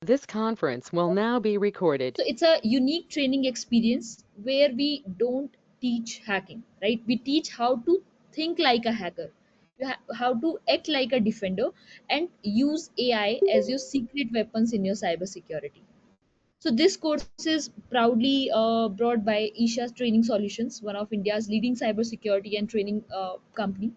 This conference will now be recorded. So it's a unique training experience where we don't teach hacking, right? We teach how to think like a hacker, how to act like a defender, and use AI as your secret weapons in your cybersecurity. So this course is proudly brought by Isha Training Solutions, one of India's leading cybersecurity and training company.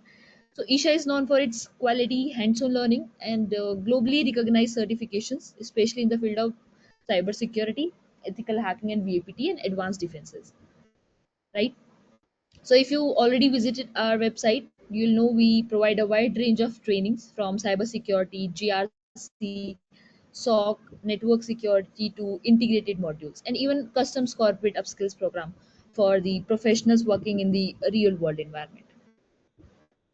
So Isha is known for its quality, hands-on learning, and globally recognized certifications, especially in the field of cybersecurity, ethical hacking, and VAPT and advanced defenses. Right. So if you already visited our website, you'll know we provide a wide range of trainings from cybersecurity, GRC, SOC, network security to integrated modules, and even customs corporate upskills program for the professionals working in the real world environment.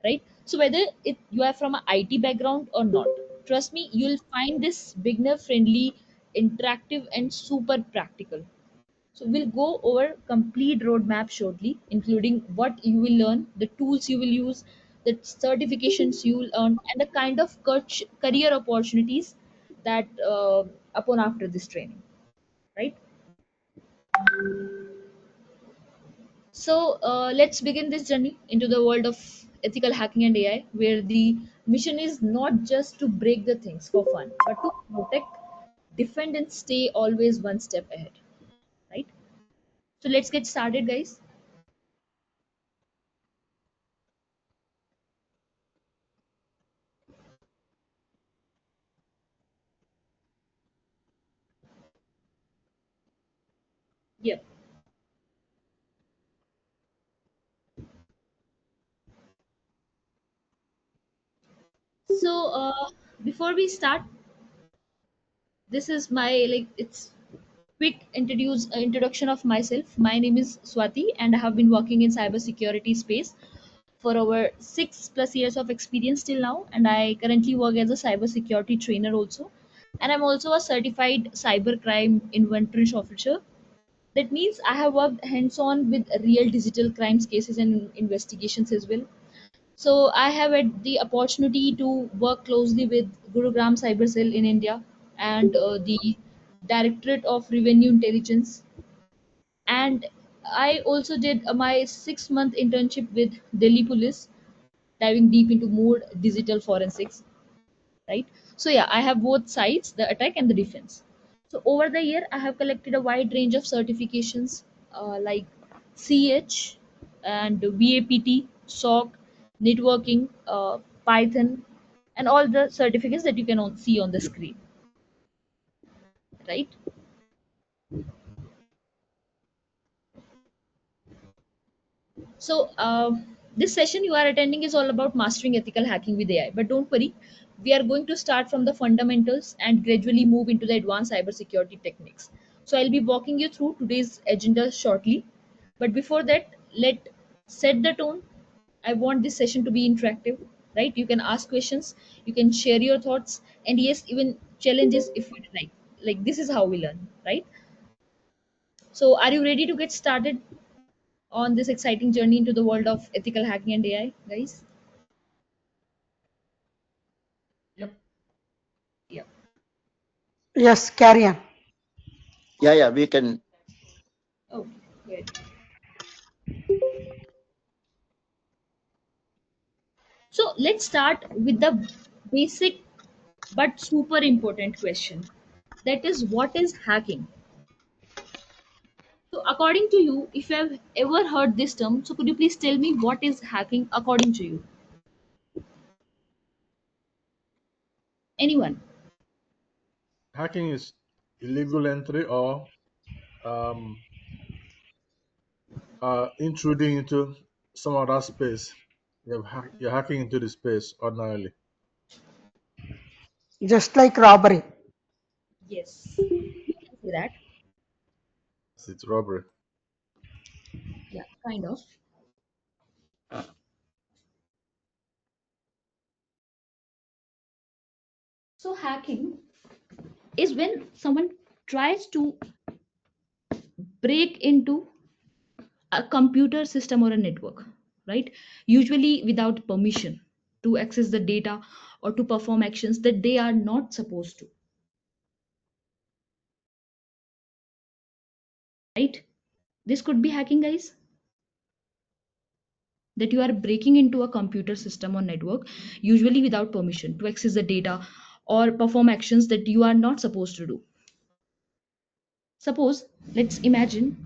Right. So whether you are from an IT background or not, trust me, you'll find this beginner friendly, interactive, and super practical. So we'll go over complete roadmap shortly, including what you will learn, the tools you will use, the certifications you will earn, and the kind of career opportunities that upon after this training, right? So let's begin this journey into the world of ethical hacking and AI, where the mission is not just to break the things for fun, but to protect, defend, and stay always one step ahead, right? So let's get started, guys. Yep. So before we start, this is my like it's quick introduction of myself. My name is Swati, and I have been working in cybersecurity space for over 6+ years of experience till now. And I currently work as a cybersecurity trainer also, and I'm also a certified cybercrime inventory officer. That means I have worked hands-on with real digital crimes cases and investigations as well. So I have had the opportunity to work closely with Gurugram Cyber Cell in India and the Directorate of Revenue Intelligence. And I also did my 6 month internship with Delhi Police, diving deep into more digital forensics, right? So yeah, I have both sides, the attack and the defense. So over the year, I have collected a wide range of certifications like CH and VAPT, SOC, networking, Python, and all the certificates that you can see on the screen, right? So, this session you are attending is all about mastering ethical hacking with AI. But don't worry, we are going to start from the fundamentals and gradually move into the advanced cybersecurity techniques. So, I'll be walking you through today's agenda shortly. But before that, let set the tone. I want this session to be interactive, right? You can ask questions, you can share your thoughts, and yes, even challenges if you like. Like this is how we learn, right? So, are you ready to get started on this exciting journey into the world of ethical hacking and AI, guys? Yep. Yeah. Yes, carry on. Yeah, we can. Oh, great. So let's start with the basic but super important question. That is, what is hacking? So, according to you, if you have ever heard this term, so could you please tell me what is hacking according to you? Anyone? Hacking is illegal entry or um, intruding into some other space. You're hacking into the space ordinarily. Just like robbery. Yes. You can say that. It's robbery. Yeah, kind of. So, hacking is when someone tries to break into a computer system or a network, right? Usually without permission to access the data or to perform actions that they are not supposed to. right? This could be hacking, guys, that you are breaking into a computer system or network, usually without permission, to access the data or perform actions that you are not supposed to do. Suppose, let's imagine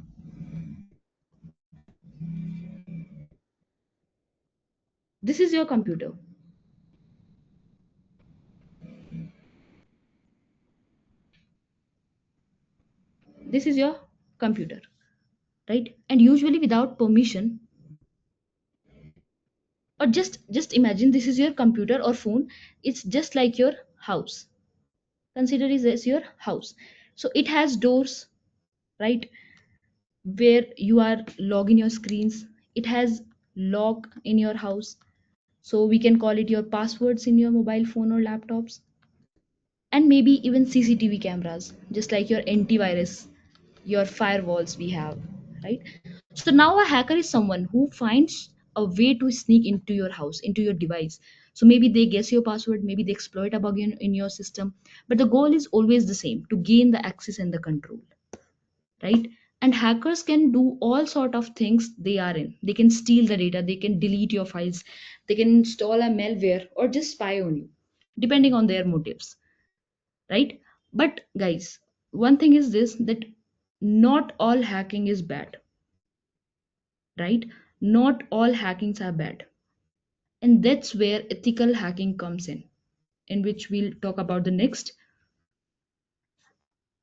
this is your computer. This is your computer, right? And usually without permission, or just imagine this is your computer or phone. It's just like your house. Consider it as your house. So it has doors, right, where you are logging your screens. It has lock in your house, so we can call it your passwords in your mobile phone or laptops, and maybe even CCTV cameras, just like your antivirus, your firewalls we have, right? So now a hacker is someone who finds a way to sneak into your house, into your device. So maybe they guess your password, maybe they exploit a bug in your system, but the goal is always the same: to gain the access and the control, right? And hackers can do all sort of things. They are in, they can steal the data, they can delete your files, they can install a malware or just spy on you, depending on their motives, right? But guys, one thing is this, that not all hacking is bad, right? Not all hackings are bad, and that's where ethical hacking comes in which we'll talk about the next.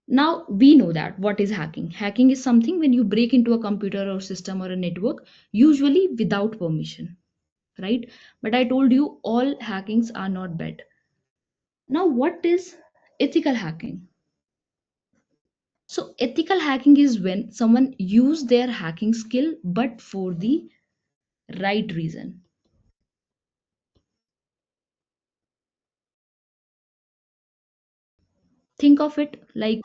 Now we know that what is hacking. Hacking is something when you break into a computer or system or a network, usually without permission, right? But I told you all hackings are not bad. Now what is ethical hacking? So ethical hacking is when someone use their hacking skill but for the right reason. Think of it like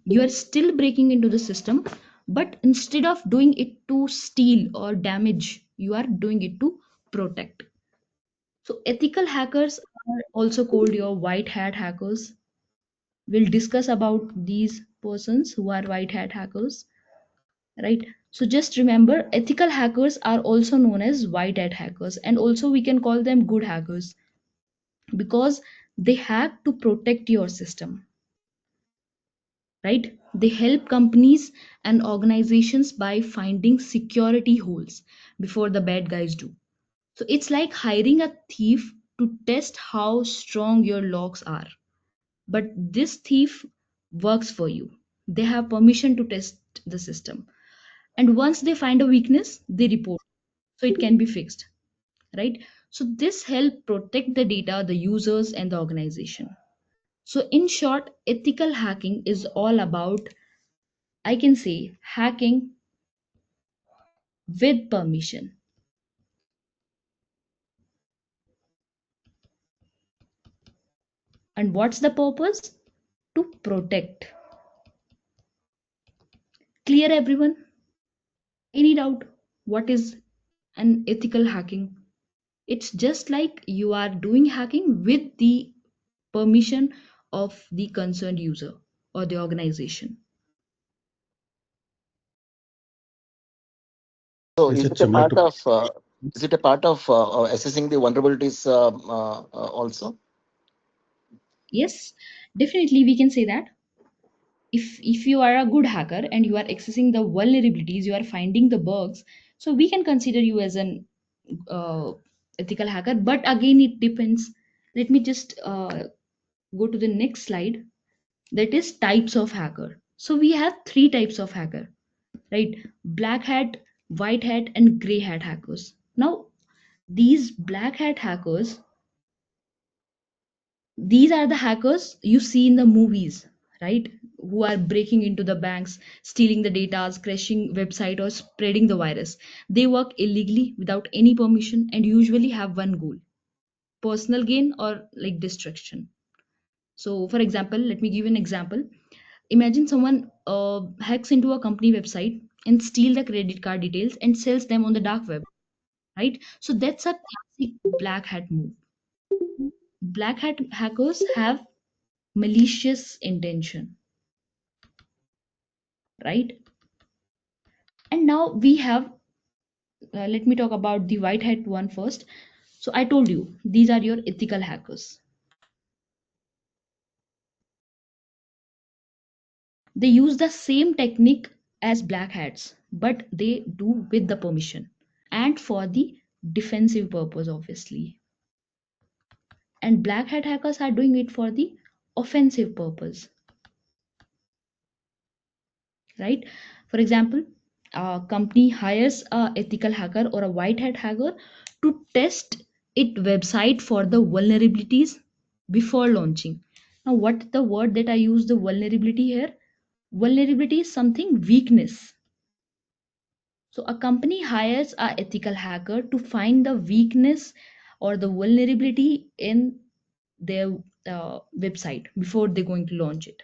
you are still breaking into the system, but instead of doing it to steal or damage, you are doing it to protect. So ethical hackers are also called your white hat hackers. We'll discuss about these persons who are white hat hackers, right? So just remember, ethical hackers are also known as white hat hackers, and also we can call them good hackers because they hack to protect your system, right? They help companies and organizations by finding security holes before the bad guys do. So it's like hiring a thief to test how strong your locks are. But this thief works for you. They have permission to test the system. And once they find a weakness, they report so it can be fixed, right? So this help protect the data, the users, and the organization. So in short, ethical hacking is all about, I can say, hacking with permission. And what's the purpose? To protect. Clear, everyone? Any doubt? What is an ethical hacking? It's just like you are doing hacking with the permission of the concerned user or the organization. So Is it similar to? is it a part of assessing the vulnerabilities also? Yes, definitely we can say that. If you are a good hacker and you are accessing the vulnerabilities, you are finding the bugs, so we can consider you as an uh, ethical hacker. But again, it depends. Let me just go to the next slide. That is types of hacker. So we have three types of hacker, right? Black hat, white hat, and gray hat hackers. Now these black hat hackers, these are the hackers you see in the movies, right? Who are breaking into the banks, stealing the data, crashing website, or spreading the virus. They work illegally without any permission and usually have one goal: personal gain or like destruction. So for example, let me give you an example. Imagine someone hacks into a company website and steal the credit card details and sells them on the dark web, right? So that's a classic black hat move. Black hat hackers have malicious intention, right? And now we have, let me talk about the white hat one first. So I told you these are your ethical hackers. They use the same technique as black hats, but they do with the permission and for the defensive purpose, obviously. And black hat hackers are doing it for the offensive purpose, right? For example, a company hires a ethical hacker or a white hat hacker to test its website for the vulnerabilities before launching. Now, what the word that I use the vulnerability here? Vulnerability is something weakness. So a company hires a ethical hacker to find the weakness or the vulnerability in their website before they're going to launch it.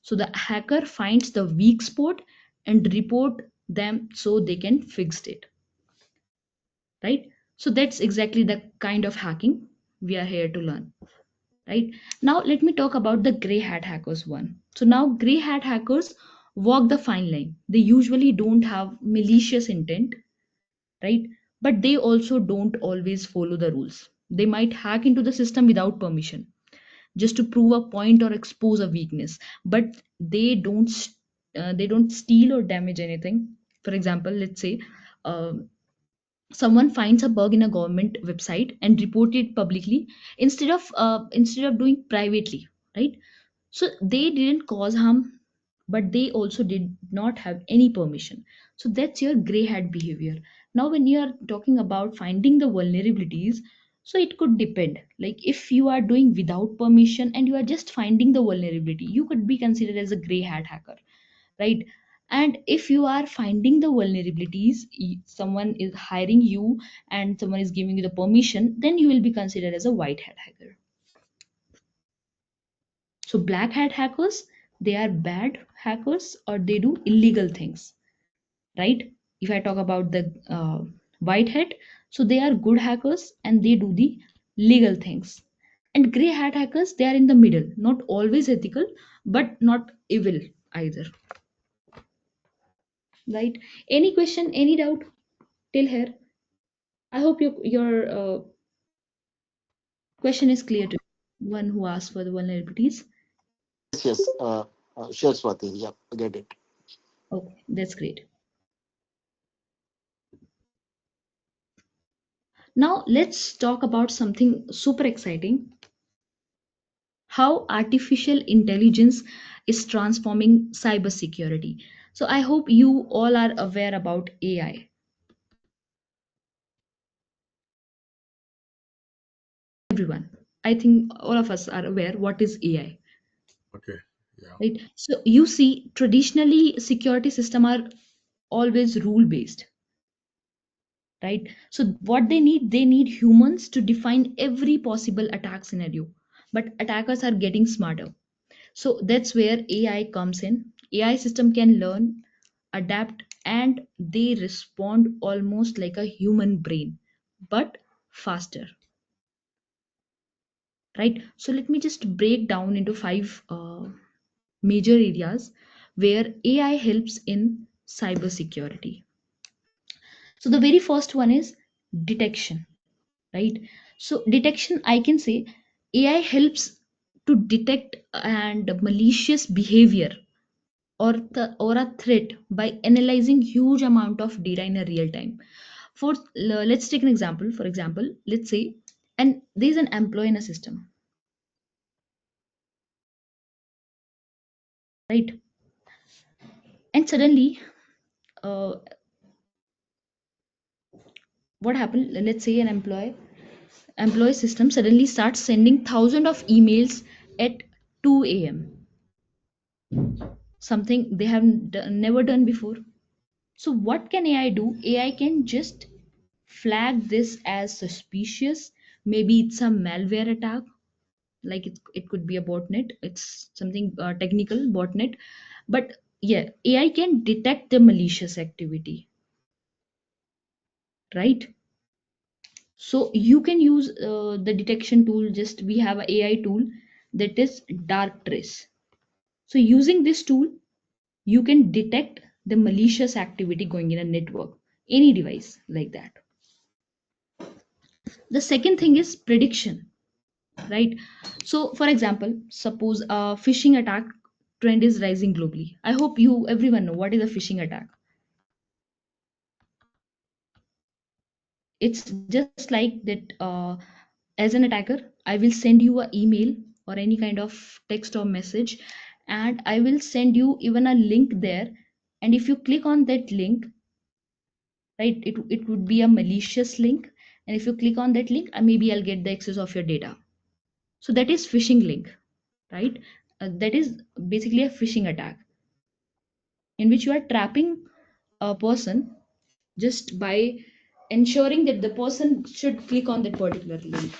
So the hacker finds the weak spot and report them so they can fix it, right? So that's exactly the kind of hacking we are here to learn, right? Now let me talk about the gray hat hackers one. So now gray hat hackers walk the fine line. They usually don't have malicious intent, right? But they also don't always follow the rules. They might hack into the system without permission just to prove a point or expose a weakness, but they don't steal or damage anything. For example, let's say uh, someone finds a bug in a government website and report it publicly instead of doing privately, right? So they didn't cause harm, but they also did not have any permission. So that's your gray hat behavior. Now when you are talking about finding the vulnerabilities, so it could depend. Like if you are doing without permission and you are just finding the vulnerability, you could be considered as a gray hat hacker, right? And if you are finding the vulnerabilities, someone is hiring you and someone is giving you the permission, then you will be considered as a white hat hacker. So black hat hackers, they are bad hackers or they do illegal things, right? If I talk about the white hat, so they are good hackers and they do the legal things. And gray hat hackers, they are in the middle, not always ethical, but not evil either, right? Any question, any doubt till here? I hope your question is clear to one who asked for the vulnerabilities. Yes, yes. Sure, Swati. Yeah, I get it. Okay, that's great. Now let's talk about something super exciting: how artificial intelligence is transforming cybersecurity. So I hope you all are aware about AI. Everyone, I think all of us are aware what is AI, Okay. Yeah. right? So you see, traditionally security system are always rule based, right? So what they need humans to define every possible attack scenario, but attackers are getting smarter. So that's where AI comes in. AI system can learn, adapt, and they respond almost like a human brain, but faster, right? So let me just break down into five major areas where AI helps in cybersecurity. So the very first one is detection, right? So detection, I can say AI helps to detect and malicious behavior or a threat by analyzing huge amount of data in a real time. For let's take an example. For example, let's say and there's an employee in a system, right? And suddenly uh, what happened, let's say an employee system suddenly starts sending thousands of emails at 2 a.m., something they have never done before. So what can AI do? AI can just flag this as suspicious. Maybe it's a malware attack, like it could be a botnet. It's something technical botnet. But yeah, AI can detect the malicious activity, right? So you can use the detection tool. Just we have a AI tool that is Dark Trace. So using this tool, you can detect the malicious activity going in a network, any device like that. The second thing is prediction, right? So for example, suppose a phishing attack trend is rising globally. I hope you everyone know what is a phishing attack. It's just like that, as an attacker, I will send you an email or any kind of text or message, and I will send you even a link there, and if you click on that link, right, it would be a malicious link, and if you click on that link, maybe I'll get the access of your data. So that is phishing link, right? That is basically a phishing attack in which you are trapping a person just by ensuring that the person should click on that particular link,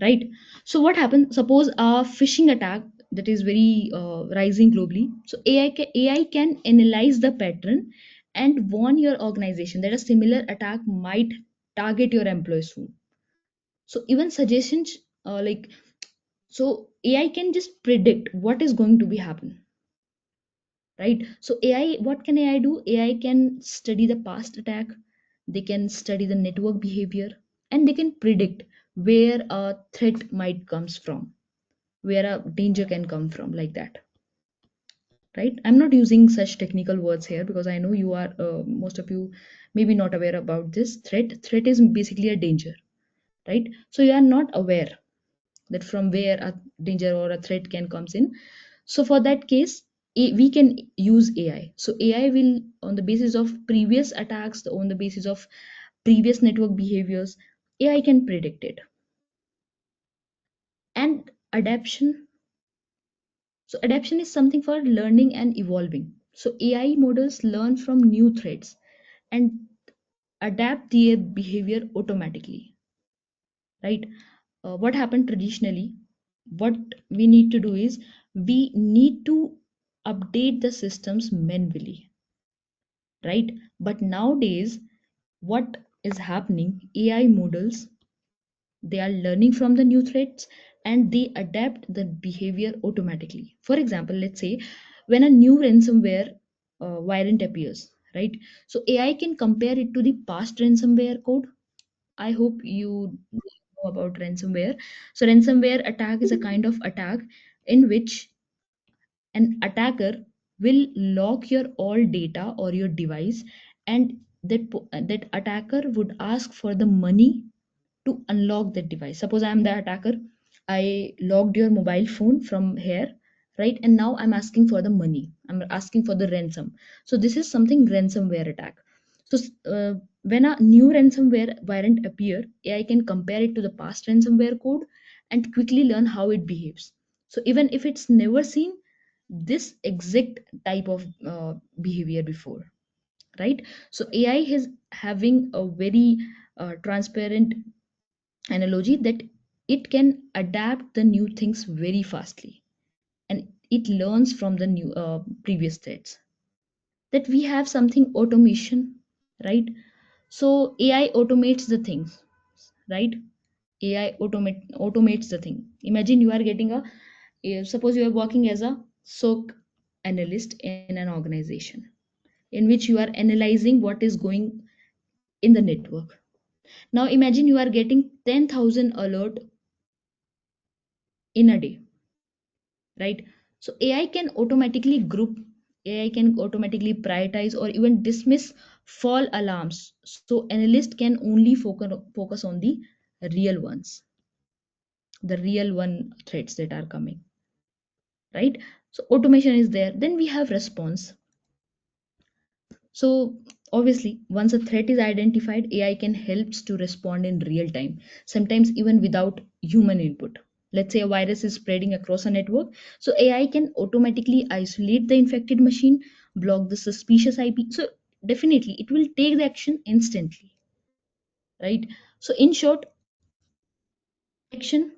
right? So what happens, suppose a phishing attack that is very rising globally. So AI can analyze the pattern and warn your organization that a similar attack might target your employees soon. So even suggestions, like, so AI can just predict what is going to be happen, right? So AI, what can AI do? AI can study the past attack, they can study the network behavior, and they can predict where a threat might comes from, where a danger can come from, like that, right? I'm not using such technical words here because I know you are, most of you maybe not aware about this. Threat is basically a danger, right? So you are not aware that from where a danger or a threat can comes in. So for that case, we can use AI. So AI will, on the basis of previous attacks, on the basis of previous network behaviors, AI can predict it. And adaptation, so adaptation is something for learning and evolving. So AI models learn from new threats and adapt their behavior automatically, right? What happened traditionally, what we need to do is we need to update the systems manually, right? But nowadays, what is happening, AI models, they are learning from the new threats and they adapt the behavior automatically. For example, let's say when a new ransomware variant appears, right? So AI can compare it to the past ransomware code. I hope you know about ransomware. So ransomware attack is a kind of attack in which an attacker will lock your all data or your device, and that attacker would ask for the money to unlock that device. Suppose I am the attacker, I logged your mobile phone from here, right? And now I'm asking for the money, I'm asking for the ransom. So this is something ransomware attack. So when a new ransomware variant appear, AI can compare it to the past ransomware code and quickly learn how it behaves. So even if it's never seen this exact type of behavior before, right? So AI is having a very transparent analogy that it can adapt the new things very fastly, and it learns from the new previous threats. That we have something automation, right? So AI automates the things, right? AI automates the thing. Imagine you are getting suppose you are working as a SOC analyst in an organization in which you are analyzing what is going in the network. Now imagine you are getting 10,000 alert in a day, right? So AI can automatically group, AI can automatically prioritize or even dismiss false alarms, so analyst can only focus on the real ones, the real one threats that are coming, right? So automation is there. Then we have response. So obviously, once a threat is identified, AI can helps to respond in real time, sometimes even without human input. Let's say a virus is spreading across a network, so AI can automatically isolate the infected machine, block the suspicious IP. So definitely, it will take the action instantly, right? So in short, detection,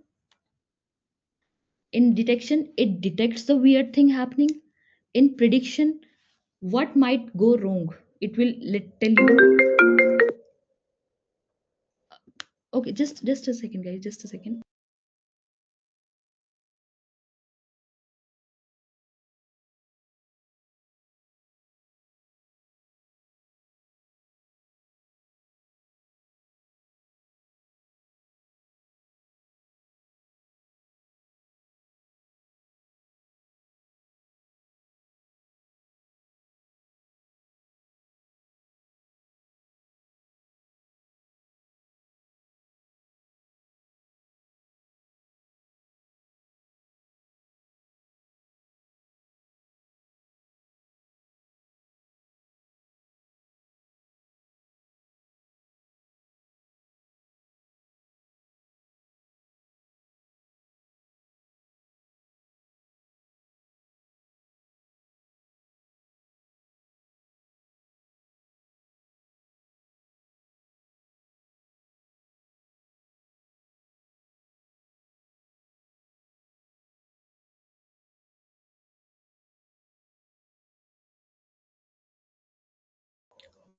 in detection, it detects the weird thing happening. In prediction, what might go wrong, it will tell you. Okay, just a second, guys, just a second.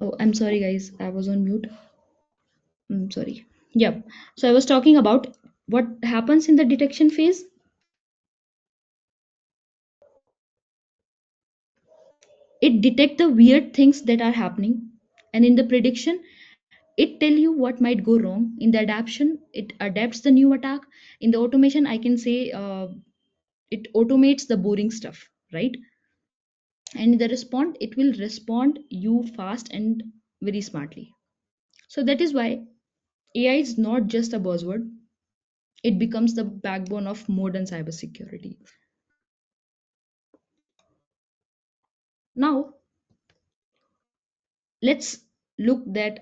Oh, I'm sorry, guys. I was on mute. I'm sorry. Yeah. So I was talking about what happens in the detection phase. It detect the weird things that are happening, and in the prediction, it tell you what might go wrong. In the adaptation, it adapts the new attack. In the automation, I can say it automates the boring stuff, right? And in the respond, it will respond you fast and very smartly. So that is why AI is not just a buzzword, it becomes the backbone of modern cybersecurity. Now, let's look that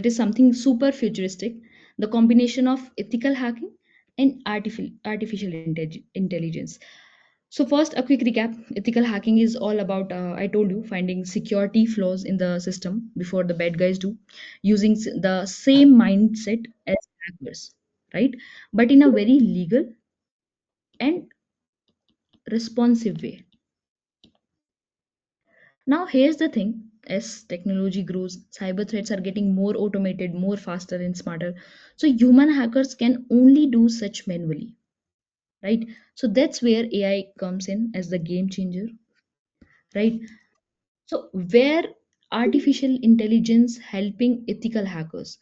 is something super futuristic, the combination of ethical hacking and artificial intelligence. So first, a quick recap. Ethical hacking is all about, I told you, finding security flaws in the system before the bad guys do, using the same mindset as hackers, right? But in a very legal and responsive way. Now, here's the thing, as technology grows, cyber threats are getting more automated, more faster, and smarter. So, human hackers can only do such manually, right? So, that's where AI comes in as the game changer, right? So, where artificial intelligence helping ethical hackers?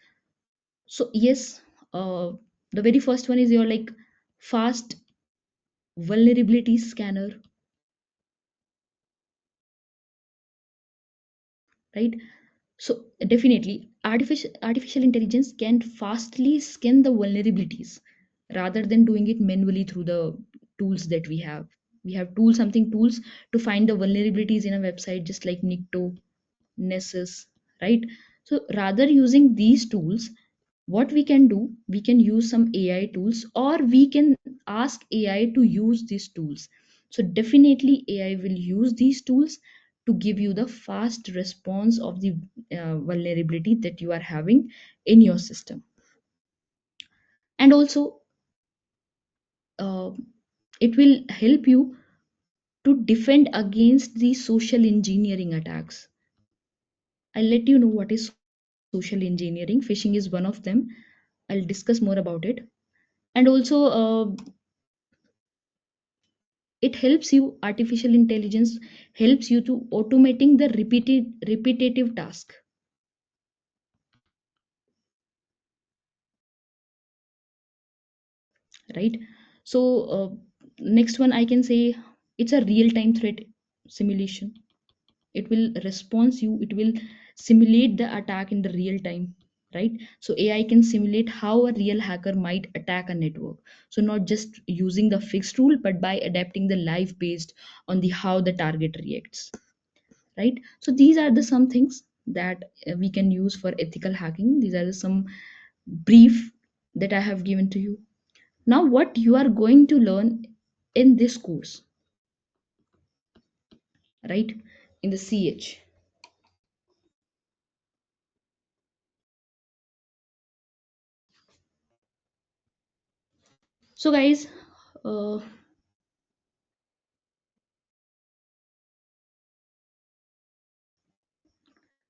So, yes, the very first one is your like fast vulnerability scanner, right? So definitely artificial intelligence can fastly scan the vulnerabilities rather than doing it manually through the tools that we have tools to find the vulnerabilities in a website, just like Nikto, Nessus, right? So rather using these tools, what we can do, we can use some AI tools, or we can ask AI to use these tools. So definitely AI will use these tools to give you the fast response of the vulnerability that you are having in your system. And also uh, it will help you to defend against the social engineering attacks. I'll let you know what is social engineering. Phishing is one of them. I'll discuss more about it. And also it helps you, artificial intelligence helps you to automating the repetitive task, right? So next one I can say, it's a real time threat simulation. It will response you, it will simulate the attack in the real time, right? So AI can simulate how a real hacker might attack a network. So not just using the fixed rule, but by adapting the live based on the how the target reacts, right? So these are the some things that we can use for ethical hacking. These are the some brief that I have given to you. Now what you are going to learn in this course, right, in the CH. So guys, uh,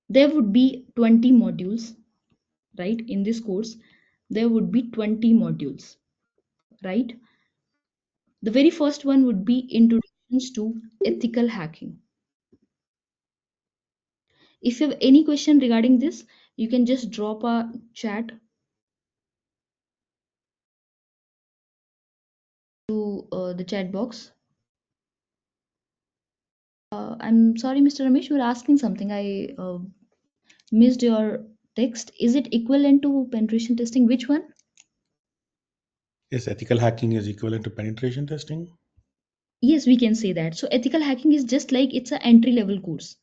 there would be 20 modules, right? In this course there would be 20 modules, right? The very first one would be introductions to ethical hacking. If you have any question regarding this, you can just drop a chat to the chat box. I'm sorry, Mr. Ramesh, you were asking something. I missed your text. Is it equivalent to penetration testing? Which one? Is ethical hacking is equivalent to penetration testing? Yes, we can say that. So ethical hacking is just like it's an entry level course,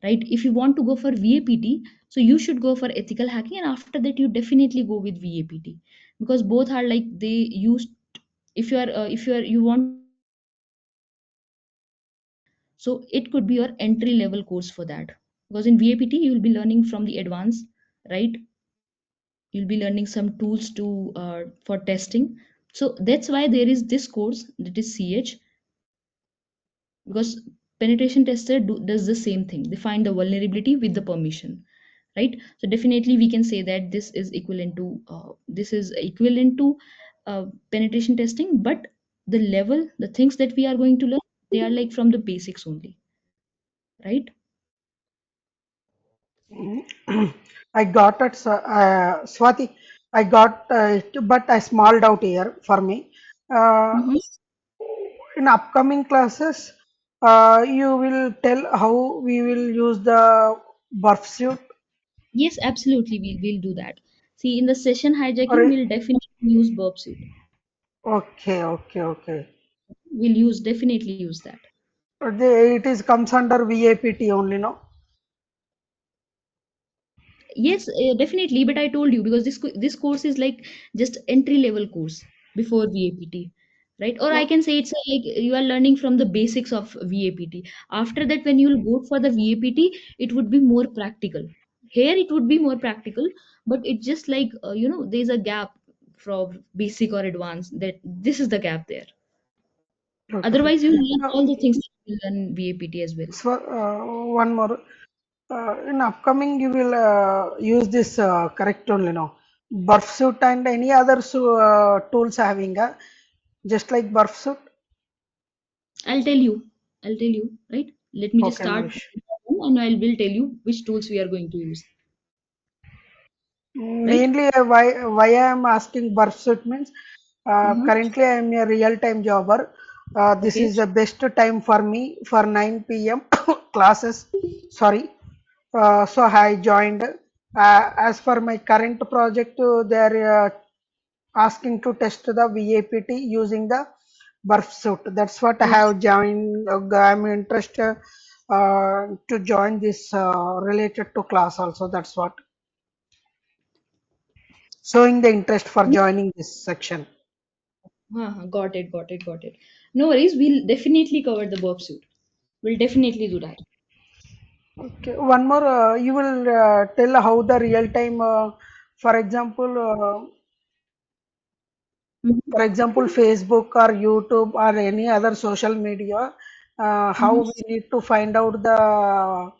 right? If you want to go for VAPT, so you should go for ethical hacking, and after that you definitely go with VAPT, because both are like they use. If you want to go for ethical hacking, so it could be your entry level course for that, because in VAPT you will be learning from the advanced, right? You'll be learning some tools to for testing. So that's why there is this course that is CH, because penetration tester does the same thing. They find the vulnerability with the permission, right? So definitely we can say that this is equivalent to penetration testing, but the things that we are going to learn, they are like from the basics only, right? I got it, Swati. I got it, but I small doubt here for me. Uh, Mhm. in upcoming classes, you will tell how we will use the buff suit, Yes, absolutely, we'll do that. See, in the session hijacking, or we'll definitely use burp suit. okay, okay, okay. We'll use definitely use that. It is comes under VAPT only, no? Yes, definitely. But I told you, because this course is like just entry level course before VAPT, right? Or I No. can say it's like you are learning from the basics of VAPT. After that, when you'll go for the VAPT, it would be more practical. Here, it would be more practical, but it's just like there's a gap from basic or advanced. That this is the gap there. Okay, fine. Otherwise, you learn Uh, all the things that you learn VAPT as well. so, one more. In upcoming, you will use this correct only, no? Burf suit and any other tools having just like burf suit. I'll tell you. I'll tell you, right? Let me just Okay, no start issue. and I will tell you which tools we are going to use, right? Mainly, why I am asking burf suit means Uh-huh. currently I am a real time jobber. This Okay. is the best time for me for 9 p.m. classes. Sorry. So I joined. As for my current project, they are asking to test the VAPT using the burf suit. That's what I Yes. have joined. I'm interested to join this related to class also. That's what showing the interest for joining this section. Uh-huh. Got it, got it, got it. No worries. We'll definitely cover the burp suit. We'll definitely do that. Okay, one more. You will tell how the real time, for example, Mhm. Facebook or YouTube or any other social media, how Mhm. we need to find out the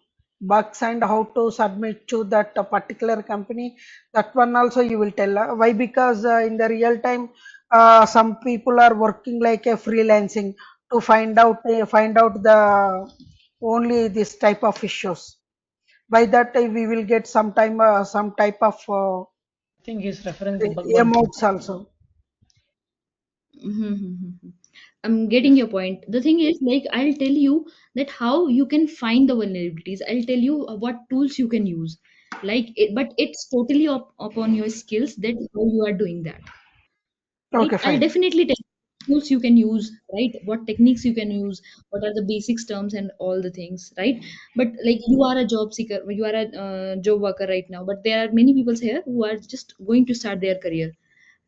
bugs and how to submit to that particular company. That one also you will tell. Why? Because in the real time, some people are working like a freelancing to find out the only this type of issues. By that time, we will get some type of I think he's referring to bug bounty. amounts also. Mhm. I'm getting your point. The thing is, like, I'll tell you that how you can find the vulnerabilities. I'll tell you what tools you can use. But it's totally upon your skills that how you are doing that. Right? Okay, I'll fine. definitely tell you tools you can use, right? What techniques you can use, what are the basics terms and all the things, right? But like you are a job seeker, you are a job worker right now, but there are many people here who are just going to start their career,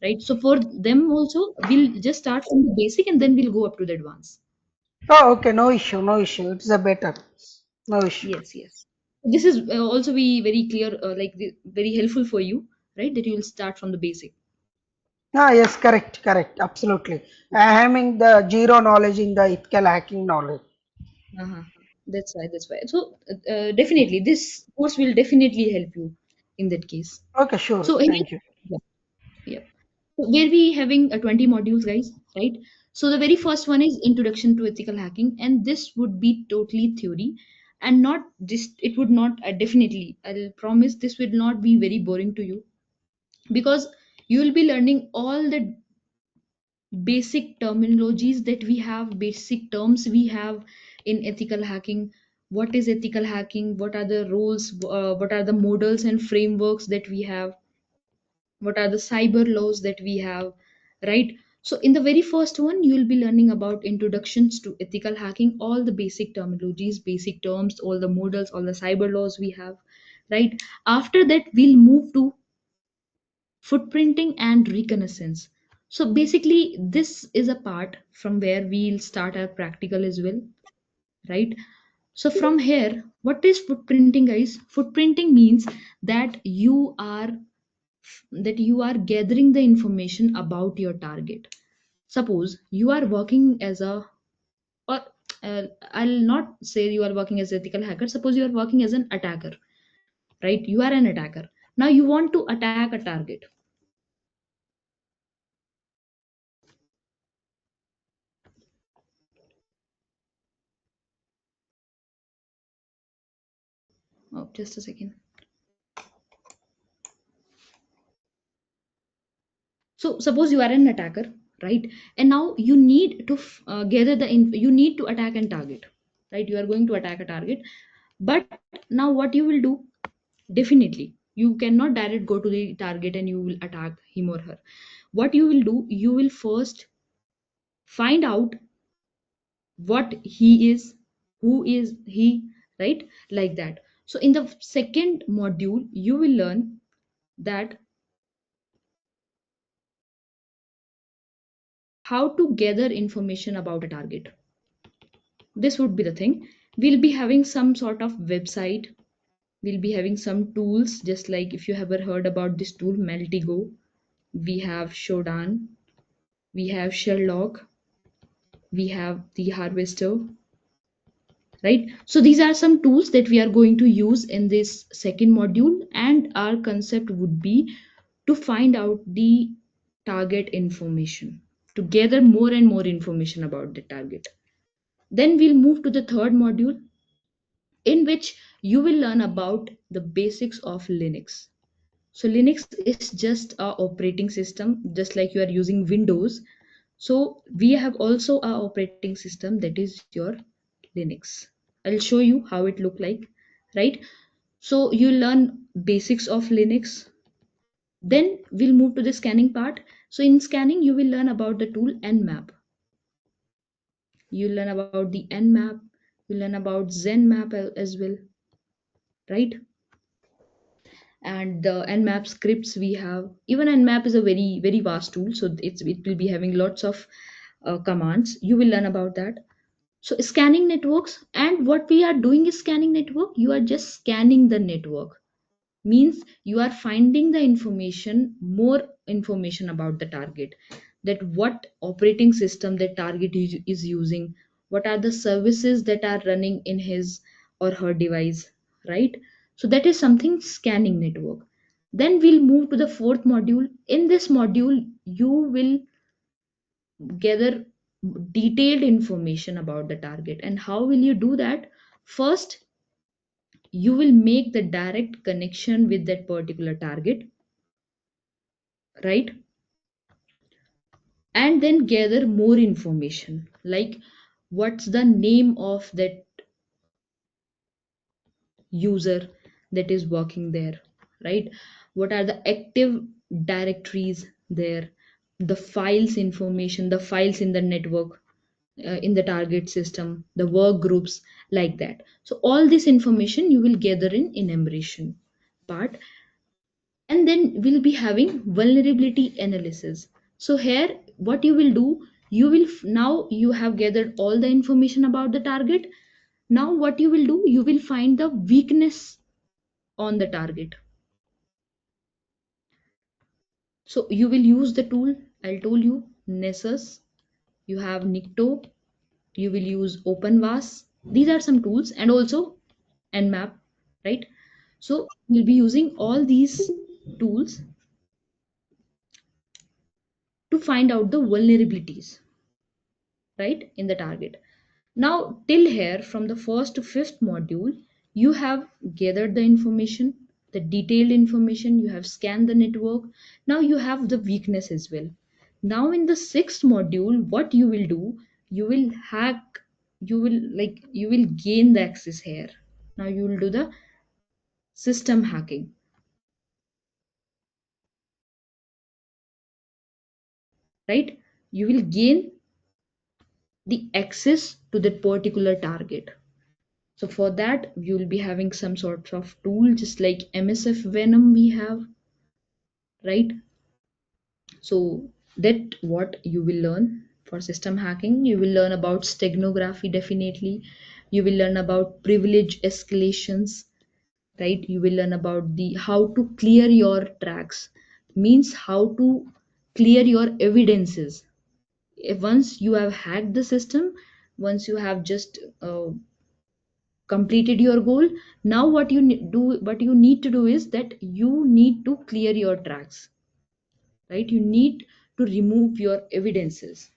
right? So for them also, we'll just start from the basic and then we'll go up to the advanced. Oh, okay, no issue, no issue. It's a better. No issue. Yes, yes. This is also be very clear, very helpful for you, right? That you will start from the basic. Ah, yes, correct, correct, absolutely. I having the zero knowledge in the ethical hacking knowledge. Uh-huh. That's why. That's why. So definitely, this course will definitely help you in that case. Okay, sure. So here, Thank you. yeah, yeah. So where we having 20 modules, guys, right? So the very first one is Introduction to Ethical Hacking, and this would be totally theory, and not just. It would not definitely. I'll promise this will not be very boring to you, because you will be learning all the basic terminologies that we have, basic terms we have in ethical hacking. What is ethical hacking? What are the roles? What are the models and frameworks that we have? What are the cyber laws that we have? Right? So, in the very first one, you will be learning about introductions to ethical hacking, all the basic terminologies, basic terms, all the models, all the cyber laws we have. Right? After that, we'll move to footprinting and reconnaissance. So basically, this is a part from where we'll start our practical as well, right? So from here, what is footprinting, guys? Footprinting means that you are gathering the information about your target. Suppose you are working as a or I'll not say you are working as ethical hacker. Suppose you are working as an attacker, right? You are an attacker. Now you want to attack a target. Oh, just a second. So suppose you are an attacker, right? And now you need to gather you need to attack and target, right? You are going to attack a target, but now what you will do? Definitely, you cannot direct go to the target and you will attack him or her. What you will do? You will first find out what he is, who is he, right? Like that. So in the second module, you will learn that how to gather information about a target. This would be the thing. We'll be having some sort of website, we'll be having some tools, just like if you have ever heard about this tool Meltigo, we have Shodan, we have Sherlock, we have the Harvester, right? So these are some tools that we are going to use in this second module, and our concept would be to find out the target information, to gather more and more information about the target. Then we'll move to the third module, in which you will learn about the basics of Linux. So Linux is just a operating system, just like you are using Windows. So we have also a operating system, that is your Linux. I'll show you how it look like, right? So you learn basics of Linux. Then we'll move to the scanning part. So in scanning, you will learn about the tool Nmap. You learn about the Nmap. You learn about Zenmap as well, right? And the Nmap scripts we have. Even Nmap is a very vast tool, so it will be having lots of commands. You will learn about that. So scanning networks, and what we are doing is scanning network. You are just scanning the network. Means you are finding the information, more information about the target, that what operating system the target is using, what are the services that are running in his or her device, right? So that is something scanning network. Then we'll move to the fourth module. In this module, you will gather detailed information about the target. And how will you do that? First, you will make the direct connection with that particular target, right? And then gather more information, like what's the name of that user that is working there, right? What are the active directories there, the files information, the files in the network, in the target system, the work groups, like that. So all this information you will gather in enumeration part. And then we'll be having vulnerability analysis. So here what you will do, you will now you have gathered all the information about the target. Now what you will do, you will find the weakness on the target. So you will use the tool I told you, Nessus, you have Nikto, you will use OpenVAS. These are some tools, and also Nmap, right? So we'll be using all these tools to find out the vulnerabilities, right, in the target. Now, till here, from the first to fifth module, you have gathered the information, the detailed information, you have scanned the network. Now you have the weakness as well. Now in the sixth module, what you will do, you will hack, you will gain the access here. Now you will do the system hacking, right? You will gain the access to that particular target. So for that, you will be having some sorts of tool, just like MSF Venom we have, right? So that what you will learn for system hacking. You will learn about steganography, definitely. You will learn about privilege escalations, right? You will learn about the how to clear your tracks, means how to clear your evidences. If once you have hacked the system, once you have just completed your goal, now what you need to do is that you need to clear your tracks, right? You need to remove your evidences,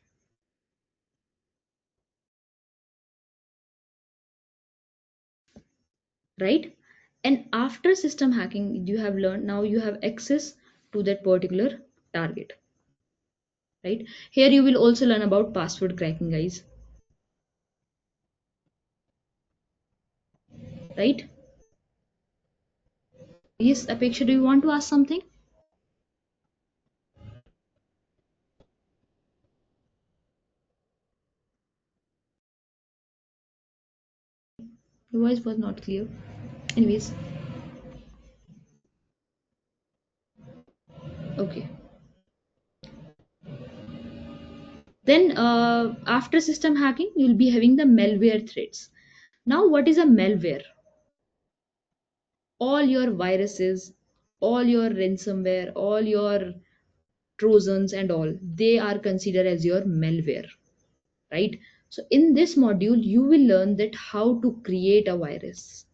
right? And after system hacking, you have learned, now you have access to that particular target, right? Here you will also learn about password cracking, guys, right? Yes, Apeksha, do you want to ask something? Your voice was not clear. Anyways, okay. Then after system hacking, you'll be having the malware threats. Now, what is a malware? All your viruses, all your ransomware, all your trojans and all, they are considered as your malware, right? So in this module, you will learn that how to create a virus,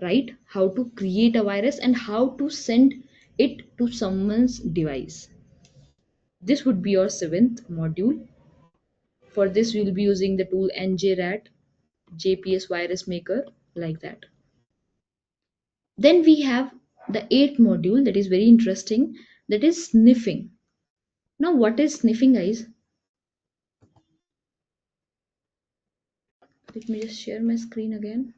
right? How to create a virus and how to send it to someone's device. This would be your seventh module. For this, we will be using the tool NJRAT, JPS virus maker, like that. Then we have the eighth module that is very interesting, that is sniffing. Now, what is sniffing, guys? Let me just share my screen again.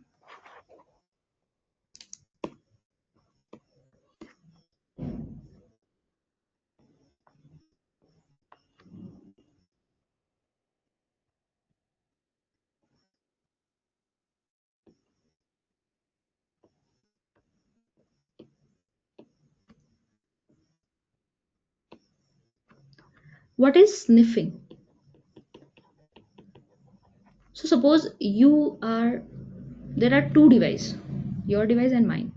What is sniffing? So suppose there are two devices, your device and mine,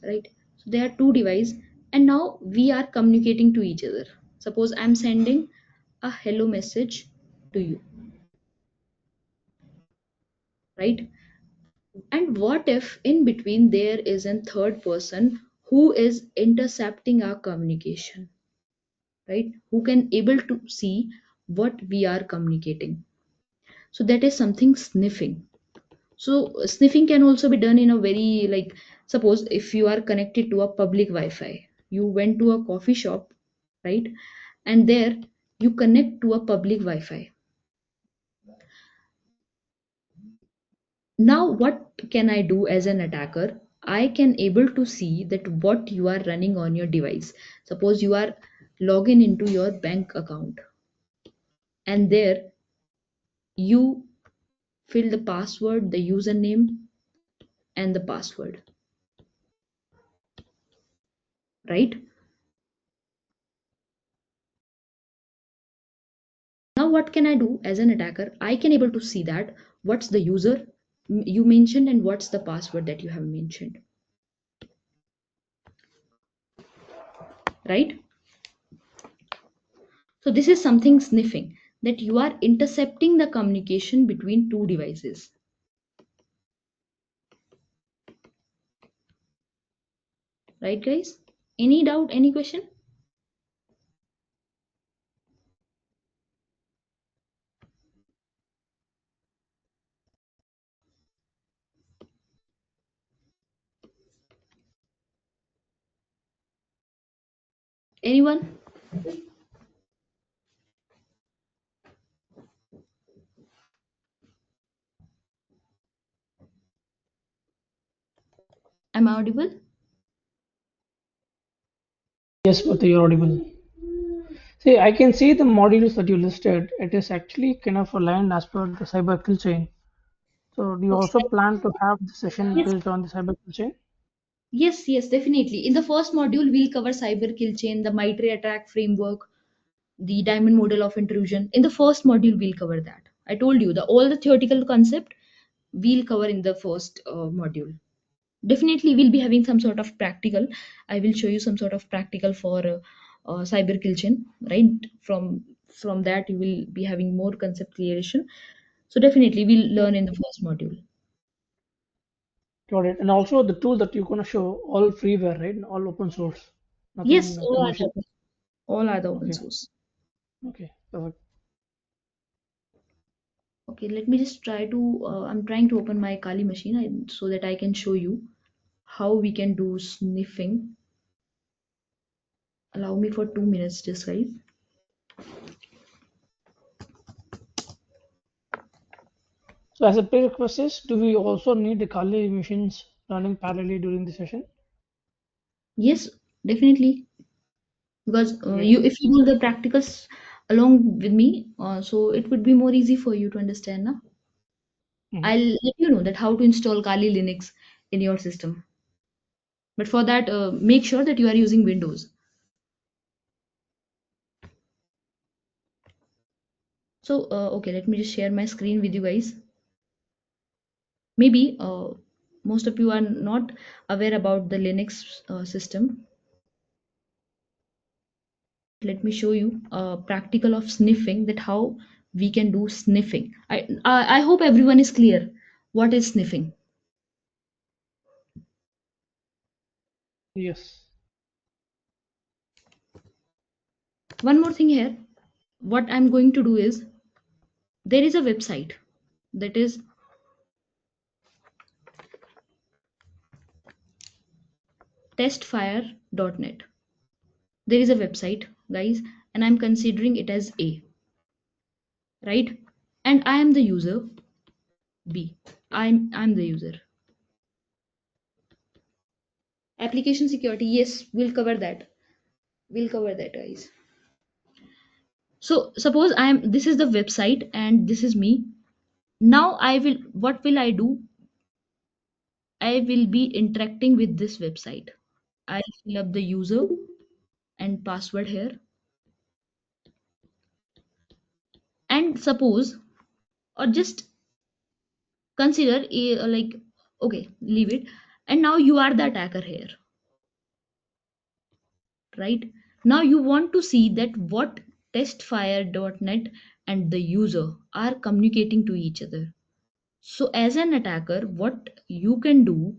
right? So there are two devices, and now we are communicating to each other. Suppose I'm sending a hello message to you, right? And what if in between there is a third person who is intercepting our communication, right? Who can able to see what we are communicating. So that is something sniffing. So sniffing can also be done in a very, like, suppose if you are connected to a public Wi-Fi, you went to a coffee shop, right? And there you connect to a public Wi-Fi. Now what can I do as an attacker? I can able to see that what you are running on your device. Suppose you are logging into your bank account, and there you fill the password, the username, and the password, right? Now what can I do as an attacker? I can able to see that what's the user you mentioned and what's the password that you have mentioned, right? So this is something sniffing, that you are intercepting the communication between two devices, right, guys? Any doubt, any question? Anyone? Am I audible? Yes, but you're audible. See, I can see the modules that you listed. It is actually kind of aligned as per the cyber kill chain. So, do you also Okay. plan to have the session Yes, based on the cyber kill chain? yes, definitely. In the first module, we'll cover cyber kill chain, the Mitre attack framework, the diamond model of intrusion. In the first module, we'll cover that. I told you the all the theoretical concept we'll cover in the first module. Definitely we'll be having some sort of practical. I will show you some sort of practical for cyber kill chain, right? From from that you will be having more concept creation. So definitely we'll learn in the first module. Got it. And also the tool that you're gonna show all freeware, right? All open source, Yes, nothing all are commercial. all are the open Okay. source. Okay. Perfect. Okay, let me just try to I'm trying to open my Kali machine so that I can show you how we can do sniffing. Allow me for 2 minutes just, guys. So as a prerequisite, do we also need the Kali machines running parallelly during the session? Yes, definitely, because Okay. you if you do the practicals along with me, so it would be more easy for you to understand now. Mhm. I'll let you know that how to install Kali Linux in your system, but for that make sure that you are using Windows. So okay, let me just share my screen with you guys. Maybe most of you are not aware about the Linux system. Let me show you a practical of sniffing, that how we can do sniffing. I hope everyone is clear what is sniffing. Yes. One more thing here, what I'm going to do is, there is a website that is testfire.net. There is a website, guys, and I'm considering it as A, right? And I am the user. B, I'm the user. Application security, yes, we'll cover that. We'll cover that, guys. So suppose this is the website and this is me. Now what will I do? I will be interacting with this website. I'll fill up the user and password here. And suppose, or just consider like, okay, leave it. And now you are the attacker here, right? Now you want to see that what testfire.net and the user are communicating to each other. So, as an attacker, what you can do,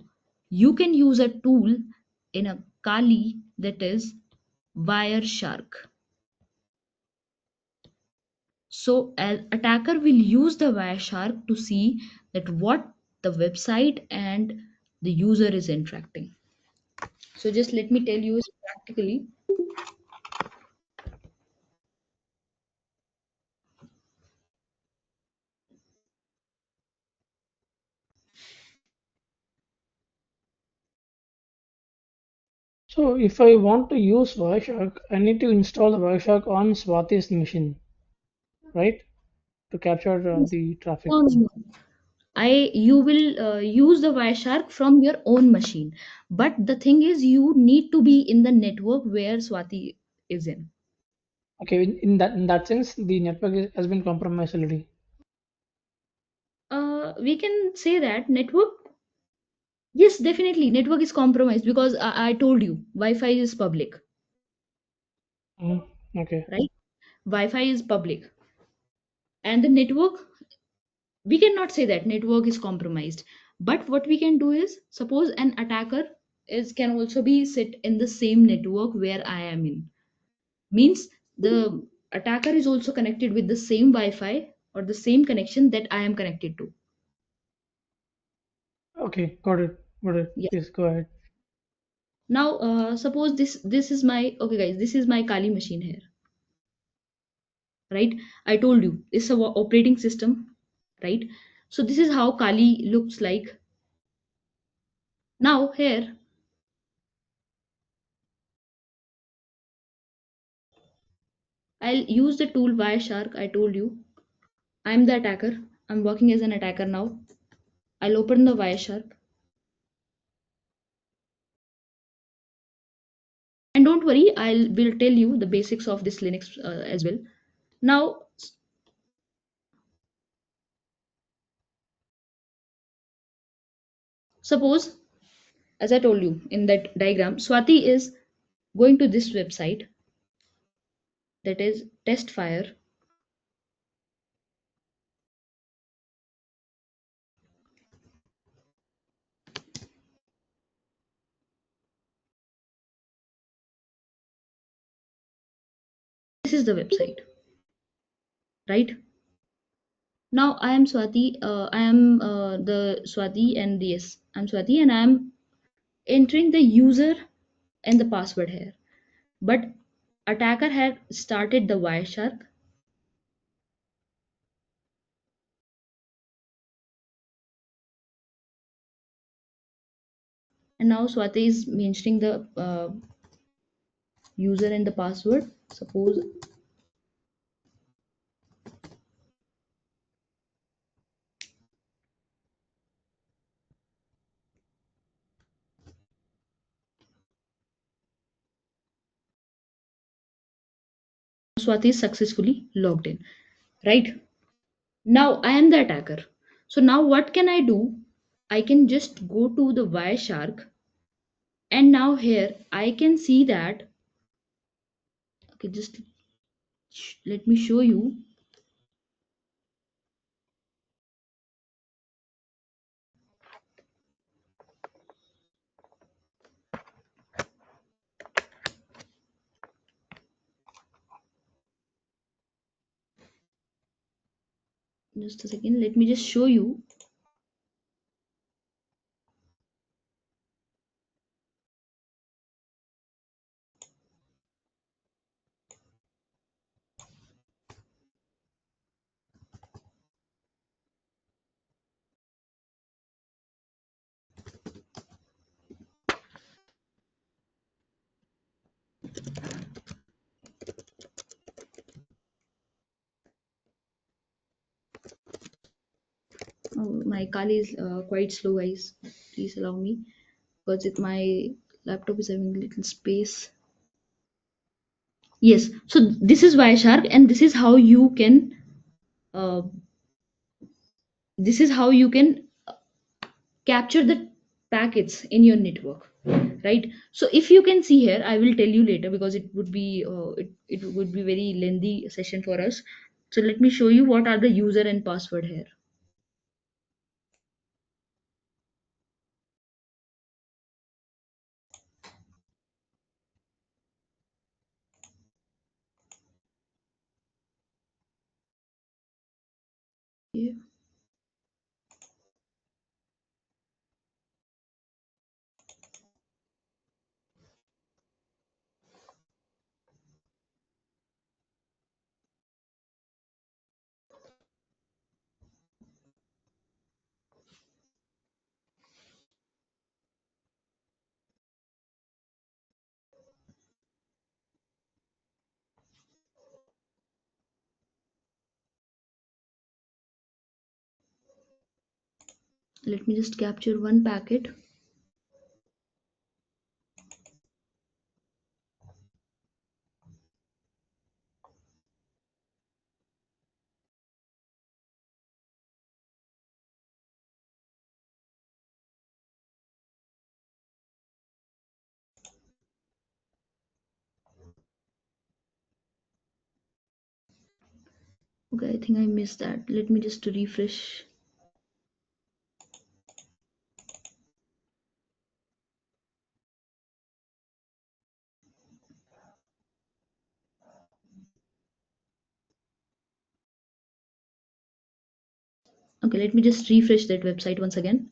you can use a tool in a Kali, that is Wireshark. So, an attacker will use the Wireshark to see that what the website and the user is interacting. So, just let me tell you practically. So if I want to use Wireshark, I need to install the Wireshark on Swati's machine, right? To capture the traffic. No, no, no. You will use the Wireshark from your own machine, but the thing is, you need to be in the network where Swati is in. Okay, in that sense, the network has been compromised already. We can say that network. Yes, definitely. Network is compromised because I told you Wi-Fi is public, Mhm. Okay. right? Wi-Fi is public, and the network, we cannot say that network is compromised. But what we can do is, suppose an attacker is can also be sit in the same network where I am in. Means the attacker is also connected with the same Wi-Fi or the same connection that I am connected to. Okay, got it. Got it. Yeah. Please go ahead. Now, suppose this is my, okay, guys. This is my Kali machine here, right? I told you it's a operating system, right? So this is how Kali looks like. Now here I'll use the tool Wireshark. I told you I'm the attacker. I'm working as an attacker now. I'll open the Wireshark, and don't worry, I will tell you the basics of this Linux as well. Now, suppose, as I told you in that diagram, Swati is going to this website, that is testfire.net. This is the website, right? Now I am Swati. I am the Swati, and yes, I'm Swati, and I am entering the user and the password here. But attacker had started the Wireshark, and now Swati is mentioning the user and the password. Suppose Swati is successfully logged in, right? Now I am the attacker. So now what can I do? I can just go to the Wireshark, and now here I can see that. Okay, just let me show you. Just a second. Let me just show you. Oh, my Kali is quite slow, guys. Please allow me, because my laptop is having a little space. Yes. So this is Wireshark, and this is how you can. Uh, this is how you can capture the packets in your network, right? So if you can see here, I will tell you later, because it would be it would be very lengthy session for us. So let me show you what are the user and password here. Okay. Let me just capture one packet. Okay, I think I missed that. Let me just refresh. Okay, let me just refresh that website once again.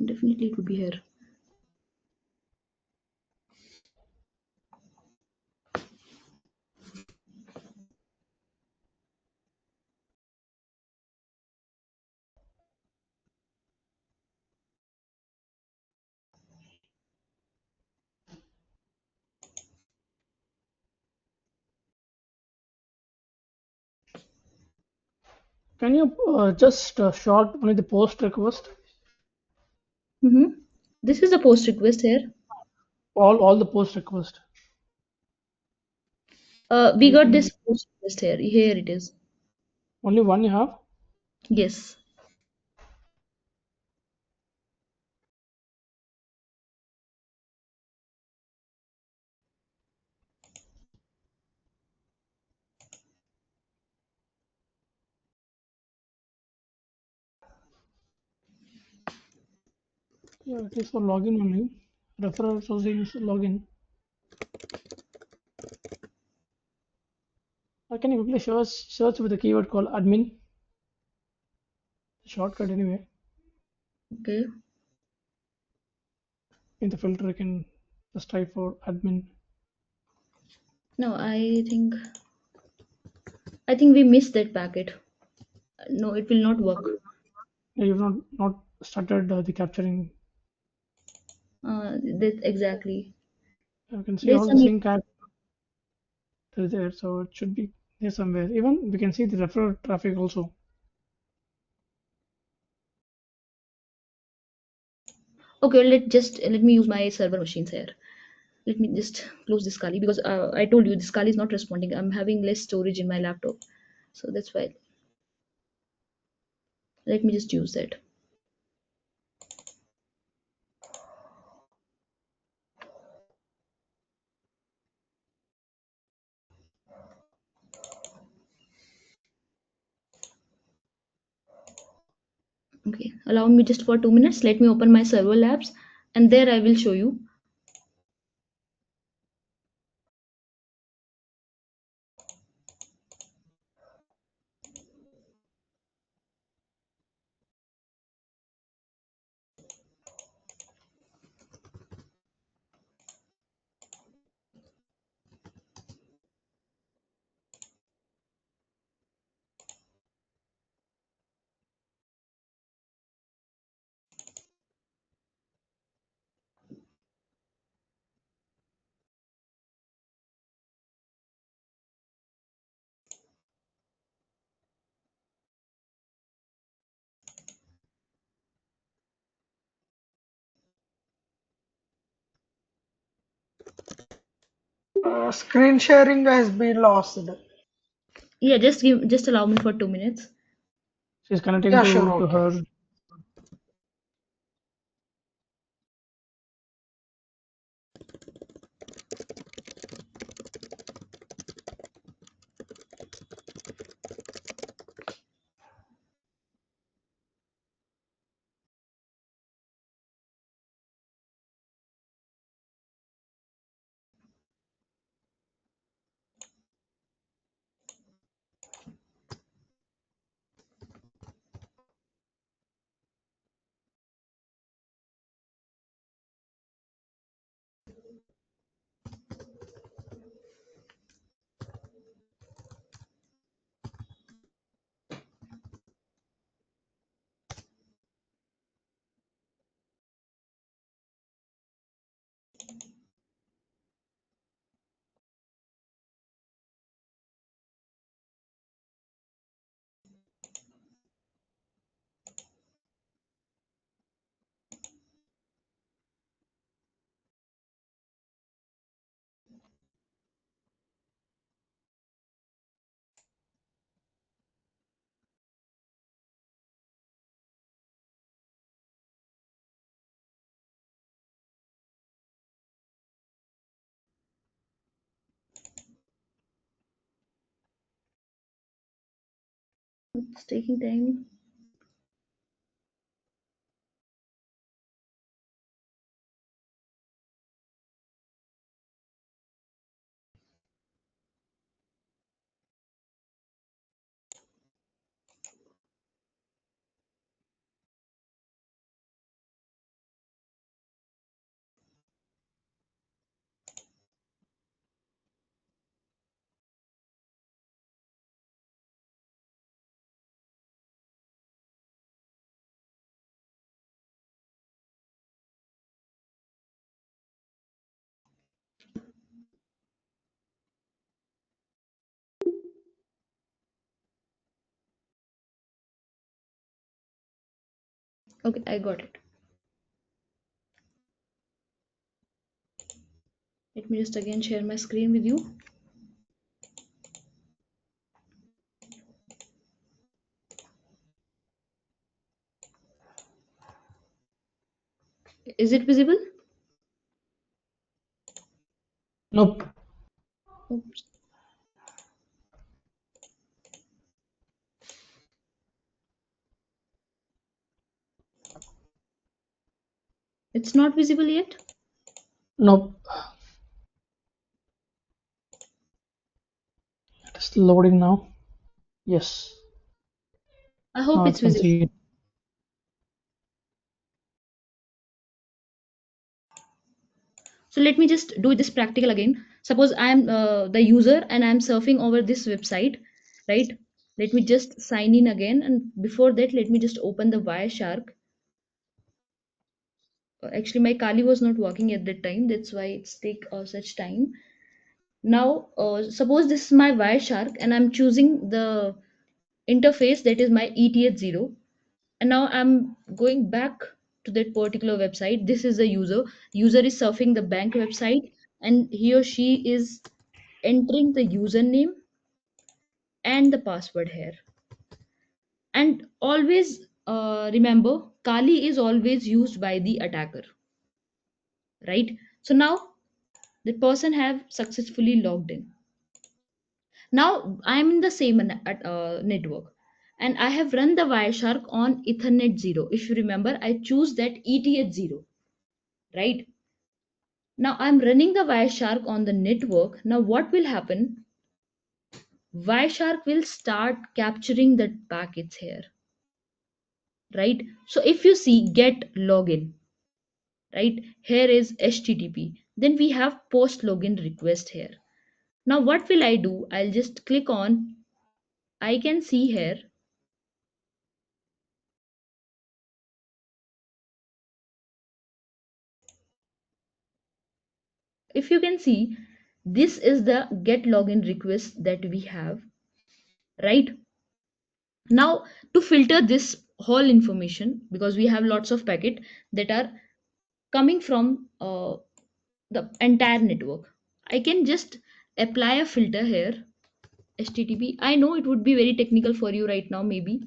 Definitely it would be here. Can you just short only the post request? This is the post request here. All the post request. We got this post request here. Here it is. Only one you have? Yes. Yeah, it is for login only. Referral sourcing is login. Can you quickly search with the keyword called admin? Shortcut anyway. Okay. In the filter, you can just type for admin. No, I think we missed that packet. No, it will not work. Yeah, you've not started the capturing. That exactly. You can see There's all the some. sync app is there, so it should be there somewhere. Even we can see the referral traffic also. Okay, let me use my server machines here. Let me just close this Kali because I told you this Kali is not responding. I'm having less storage in my laptop, so that's why. Let me just use that. Okay, allow me just for 2 minutes. Let me open my server labs, and there I will show you. Screen sharing has been lost. Yeah, just allow me for 2 minutes. She's connecting Yeah, sure, to okay. her. It's taking time. Okay, I got it. Let me just again share my screen with you. Is it visible? Nope. Oops. It's not visible yet. Nope. It's loading now. Yes. I hope Now it's it can visible. see it. So let me just do this practical again. Suppose I'm the user and I'm surfing over this website, right? Let me just sign in again. And before that, let me just open the Wireshark. Actually, my Kali was not working at that time. That's why it's take such time. Now, suppose this is my Wireshark and I'm choosing the interface that is my ETH0. And now I'm going back to that particular website. This is the user is surfing the bank website, and he or she is entering the username and the password here. And always remember, Kali is always used by the attacker, right? So now the person have successfully logged in. Now I'm in the same network, and I have run the Wireshark on Ethernet 0. If you remember, I choose that ETH 0, right? Now I'm running the Wireshark on the network. Now what will happen? Wireshark will start capturing the packets here, right? So if you see get login, right? Here is HTTP. Then we have post login request here. Now what will I do? I'll just click on, I can see here. If you can see, this is the get login request that we have, right? Now to filter this whole information, because we have lots of packet that are coming from the entire network, I can just apply a filter here. HTTP, I know it would be very technical for you right now maybe,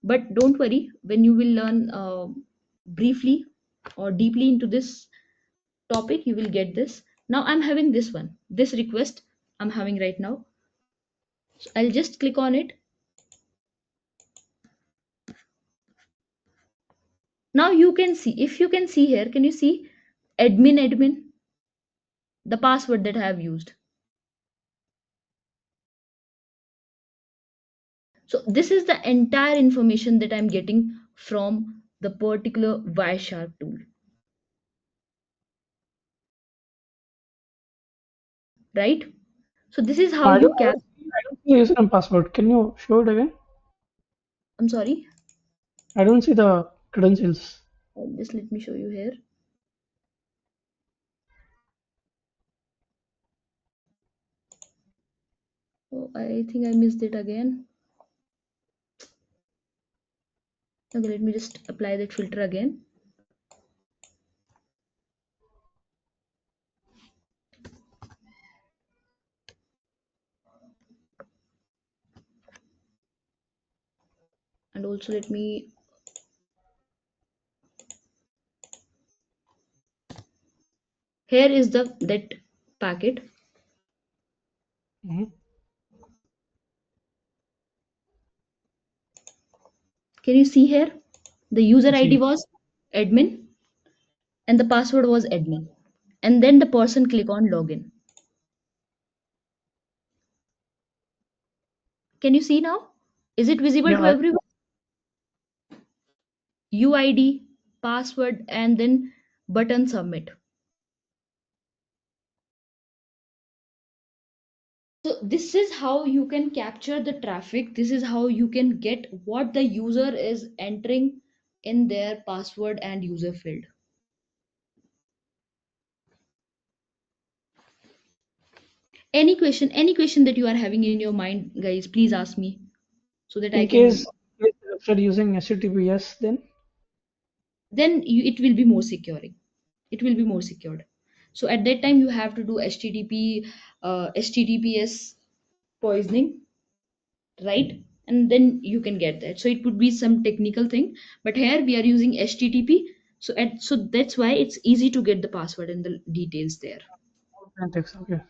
but don't worry, when you will learn briefly or deeply into this topic, you will get this. Now I'm having this one, this request I'm having right now. So I'll just click on it. Now you can see, if you can see here, can you see admin, the password that I have used? So this is the entire information that I'm getting from the particular Wireshark tool, right? So this is how you can. I don't see the user and password. Can you show it again? I'm sorry. I don't see the credentials. Just let me show you here. Oh, I think I missed it again. Okay, let me just apply that filter again. And also let me, here is the that packet. Mhm. Can you see here? The user I ID see. was admin and the password was admin. And then the person click on login. Can you see now? Is it visible Yeah, to everyone? UID, password, and then button submit. So this is how you can capture the traffic. This is how you can get what the user is entering in their password and user field. Any question that you are having in your mind, guys, please ask me so that I in can. case it's after using HTTPS, then Then it will be more securing. It will be more secured. So at that time you have to do HTTP, HTTPS poisoning, right? And then you can get that. So it would be some technical thing, but here we are using HTTP. So that's why it's easy to get the password and the details there. Syntax. Okay.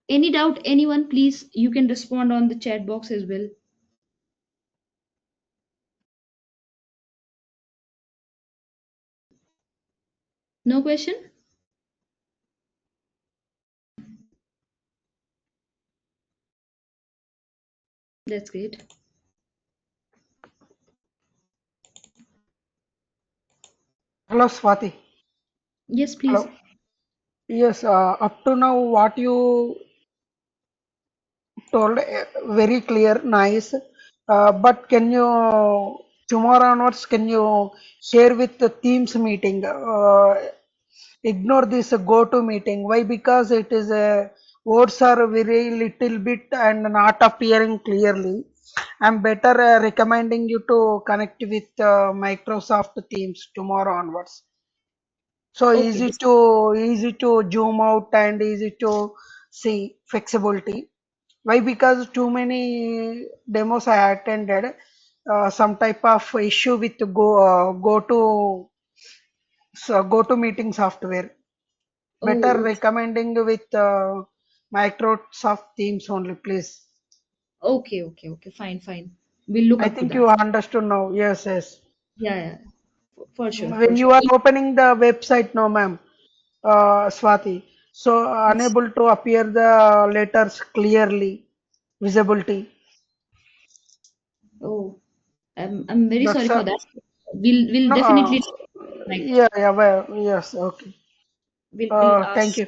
Any doubt, anyone? Please, you can respond on the chat box as well. No question? That's great. Hello, Swati. Yes, please. Hello. Yes, up to now, what you told very clear, nice. But can you tomorrow onwards can you share with the teams meeting? Ignore this go-to meeting. Why? Because it is a words are very little bit and not appearing clearly. I'm better recommending you to connect with Microsoft Teams tomorrow onwards. So Okay, easy to zoom out and easy to see flexibility. Why? Because too many demos I attended, some type of issue with go to meeting software. Better oh, recommending with Microsoft Teams only, please. okay, fine, fine. We'll look I up to think you that. understood now. Yes, yes. Yeah, yeah, for sure, for When sure. you are opening the website, no, ma'am, Swati, so Yes. unable to appear the letters clearly, visibility. Oh, I'm very sorry That's for a that. We'll no. definitely Microsoft. Yeah, yeah. Well, yes. Okay. We'll Thank ask. you.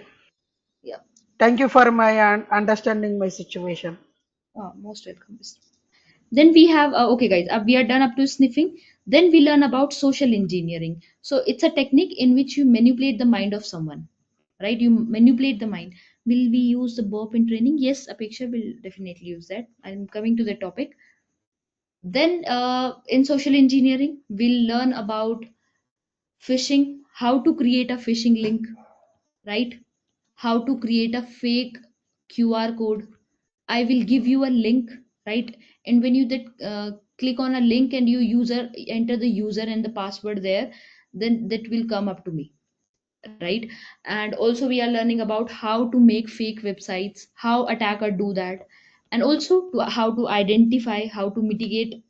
Yeah. Thank you for my understanding my situation. Most welcome. Then we have, okay, guys, we are done up to sniffing. Then we learn about social engineering. So it's a technique in which you manipulate the mind of someone, right? You manipulate the mind. Will we use the burp in training? Yes, Apeksha will definitely use that. I'm coming to the topic. Then in social engineering, we'll learn about phishing, how to create a phishing link, right? How to create a fake QR code. I will give you a link, right? And when you click on a link and you user enter the user and the password there, then that will come up to me, right? And also we are learning about how to make fake websites, how attacker do that, and also how to identify, how to mitigate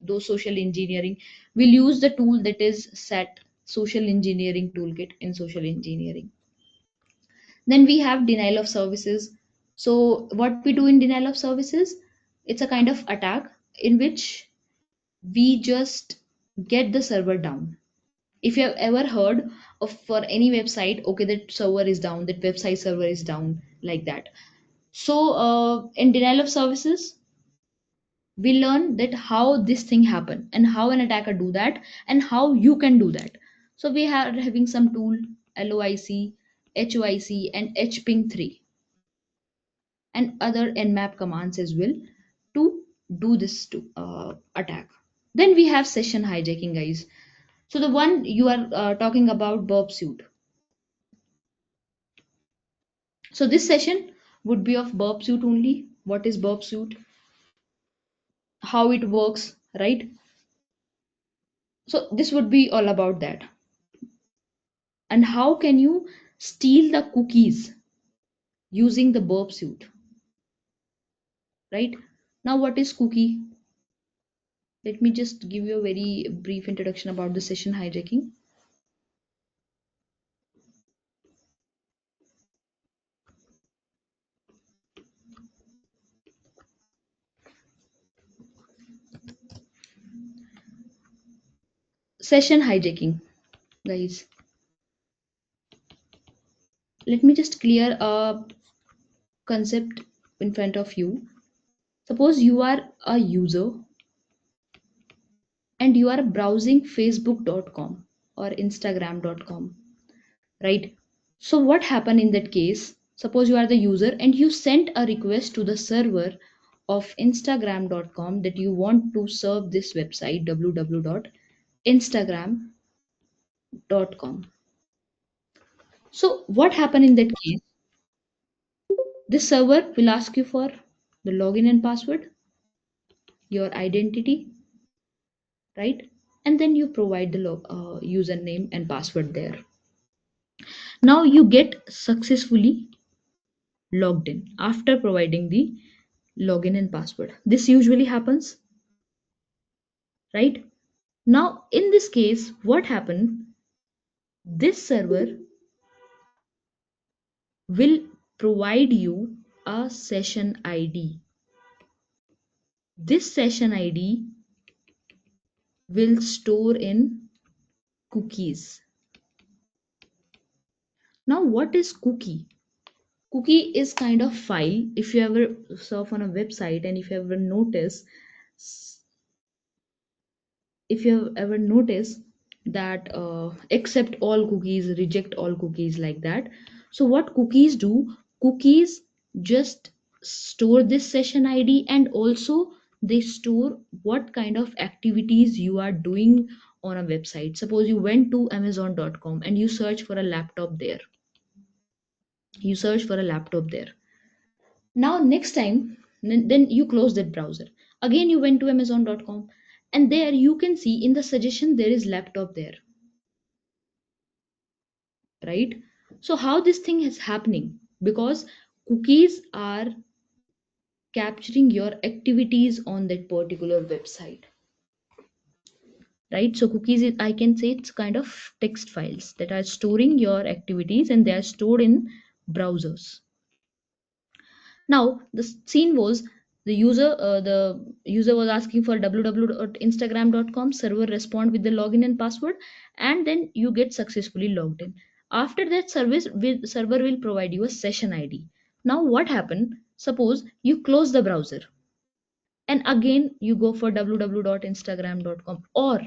those social engineering. We'll use the tool that is set social engineering toolkit in social engineering. Then we have denial of services. So what we do in denial of services, it's a kind of attack in which we just get the server down. If you have ever heard of for any website, okay, that server is down, that website server is down, like that. So in denial of services, we learn that how this thing happen and how an attacker do that and how you can do that. So we are having some tool, LOIC, HOIC, and HPing 3 and other nmap commands as well to do this to attack. Then we have session hijacking, guys. So the one you are talking about, burp suit. So this session would be of burp suit only. What is burp suit? How it works, right? So this would be all about that. And how can you steal the cookies using the burp suit, right? Now, what is cookie? Let me just give you a very brief introduction about the session hijacking. Session hijacking, guys. Let me just clear a concept in front of you. Suppose you are a user and you are browsing facebook.com or instagram.com, right? So what happened in that case? Suppose you are the user and you sent a request to the server of instagram.com that you want to serve this website www.instagram.com. So what happened in that case? This server will ask you for the login and password, your identity, right? And then you provide the username and password there. Now you get successfully logged in after providing the login and password. This usually happens, right? Now, in this case, what happened? This server will provide you a session ID. This session ID will store in cookies. Now, what is cookie? Cookie is kind of file. If you ever surf on a website and if you have ever noticed that accept all cookies, reject all cookies, like that. So what cookies do, cookies just store this session ID, and also they store what kind of activities you are doing on a website. Suppose you went to amazon.com and you search for a laptop there. Now next time, then you close that browser. Again you went to amazon.com, and there you can see in the suggestion there is laptop there, right? So how this thing is happening? Because cookies are capturing your activities on that particular website, right? So cookies is, I can say, it's kind of text files that are storing your activities, and they are stored in browsers. Now the scene was, the user was asking for www.instagram.com. Server respond with the login and password, and then you get successfully logged in. After that, server will provide you a session ID. Now what happened? Suppose you close the browser and again you go for www.instagram.com, or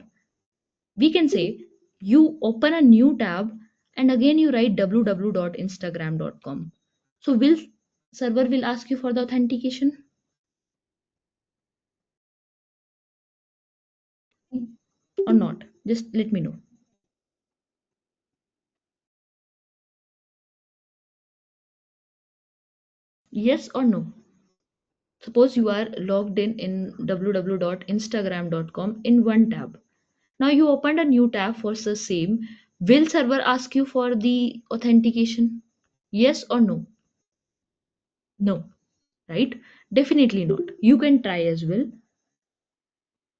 we can say you open a new tab and again you write www.instagram.com. So will server will ask you for the authentication or not? Just let me know. Yes or no? Suppose you are logged in www.instagram.com in one tab. Now you opened a new tab for the same. Will server ask you for the authentication? Yes or no? No, right? Definitely not. You can try as well.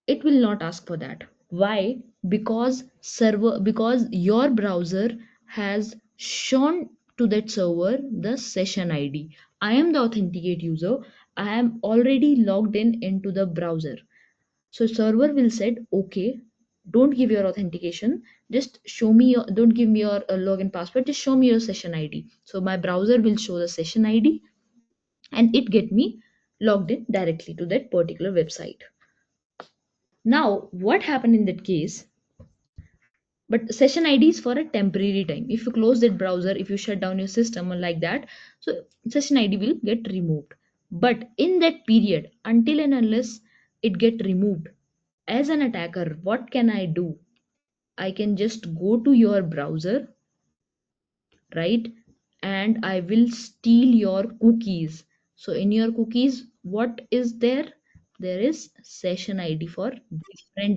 It will not ask for that. Why? Because your browser has shown to that server the session ID. I am the authenticate user. I am already logged in into the browser. So server will said, okay, don't give your authentication, just show me your, don't give me your login password, just show me your session ID. So my browser will show the session ID, and it get me logged in directly to that particular website. Now, what happened in that case? But session ID is for a temporary time. If you close that browser, if you shut down your system or like that, so session ID will get removed. But in that period, until and unless it get removed, as an attacker, what can I do? I can just go to your browser, right? And I will steal your cookies. So in your cookies, what is there? There is session ID for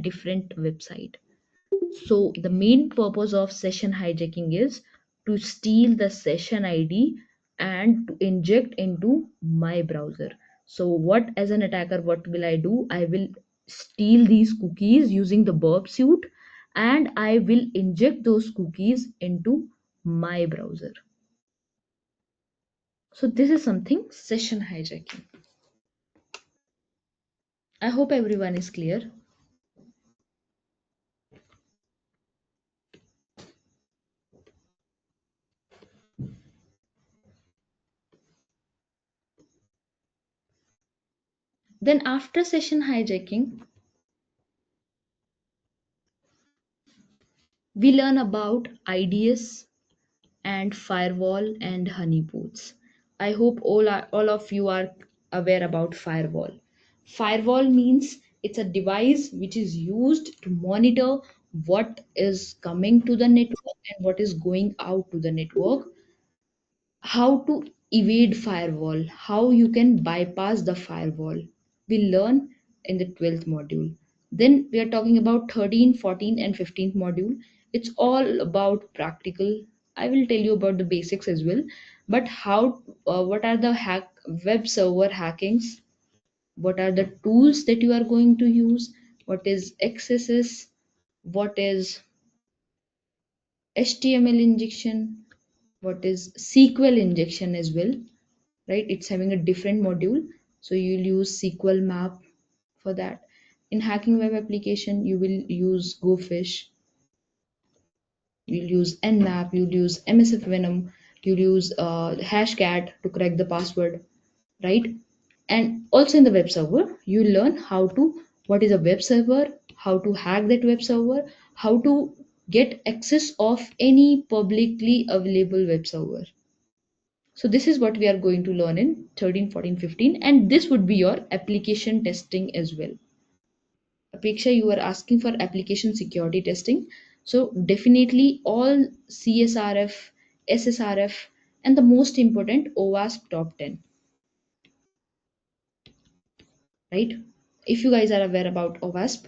different website. So the main purpose of session hijacking is to steal the session ID and to inject into my browser. So what, as an attacker, what will I do? I will steal these cookies using the burp suite, and I will inject those cookies into my browser. So this is something session hijacking. I hope everyone is clear. Then after session hijacking, we learn about IDS and firewall and honeypots. I hope all of you are aware about firewall. Firewall means it's a device which is used to monitor what is coming to the network and what is going out to the network. How to evade firewall, how you can bypass the firewall, we learn in the 12th module. Then we are talking about 13, 14 and 15th module. It's all about practical. I will tell you about the basics as well, but what are the web server hackings, what are the tools that you are going to use, what is XSS, what is HTML injection, what is SQL injection as well, right? It's having a different module. So you'll use SQL map for that. In hacking web application, you will use GoFish, you'll use Nmap, you'll use MSF Venom, you'll use Hashcat to crack the password, right? And also in the web server, you learn how to what is a web server, how to hack that web server, how to get access of any publicly available web server. So this is what we are going to learn in 13, 14, 15, and this would be your application testing as well. Apeksha, you were asking for application security testing. So definitely all CSRF, SSRF, and the most important OWASP top 10, right? If you guys are aware about OWASP,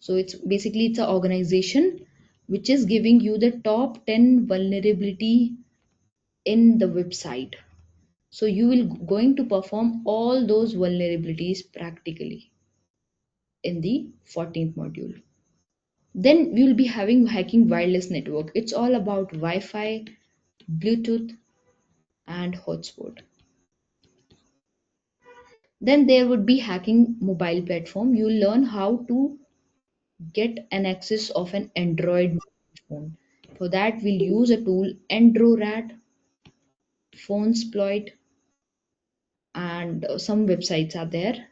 so it's an organization which is giving you the top 10 vulnerability in the website. So you will going to perform all those vulnerabilities practically in the 14th module. Then we will be having hacking wireless network. It's all about Wi-Fi, Bluetooth, and hotspot. Then there would be hacking mobile platform. You'll learn how to get an access of an Android phone. For that, we'll use a tool Androrat, Phonesploit, and some websites are there.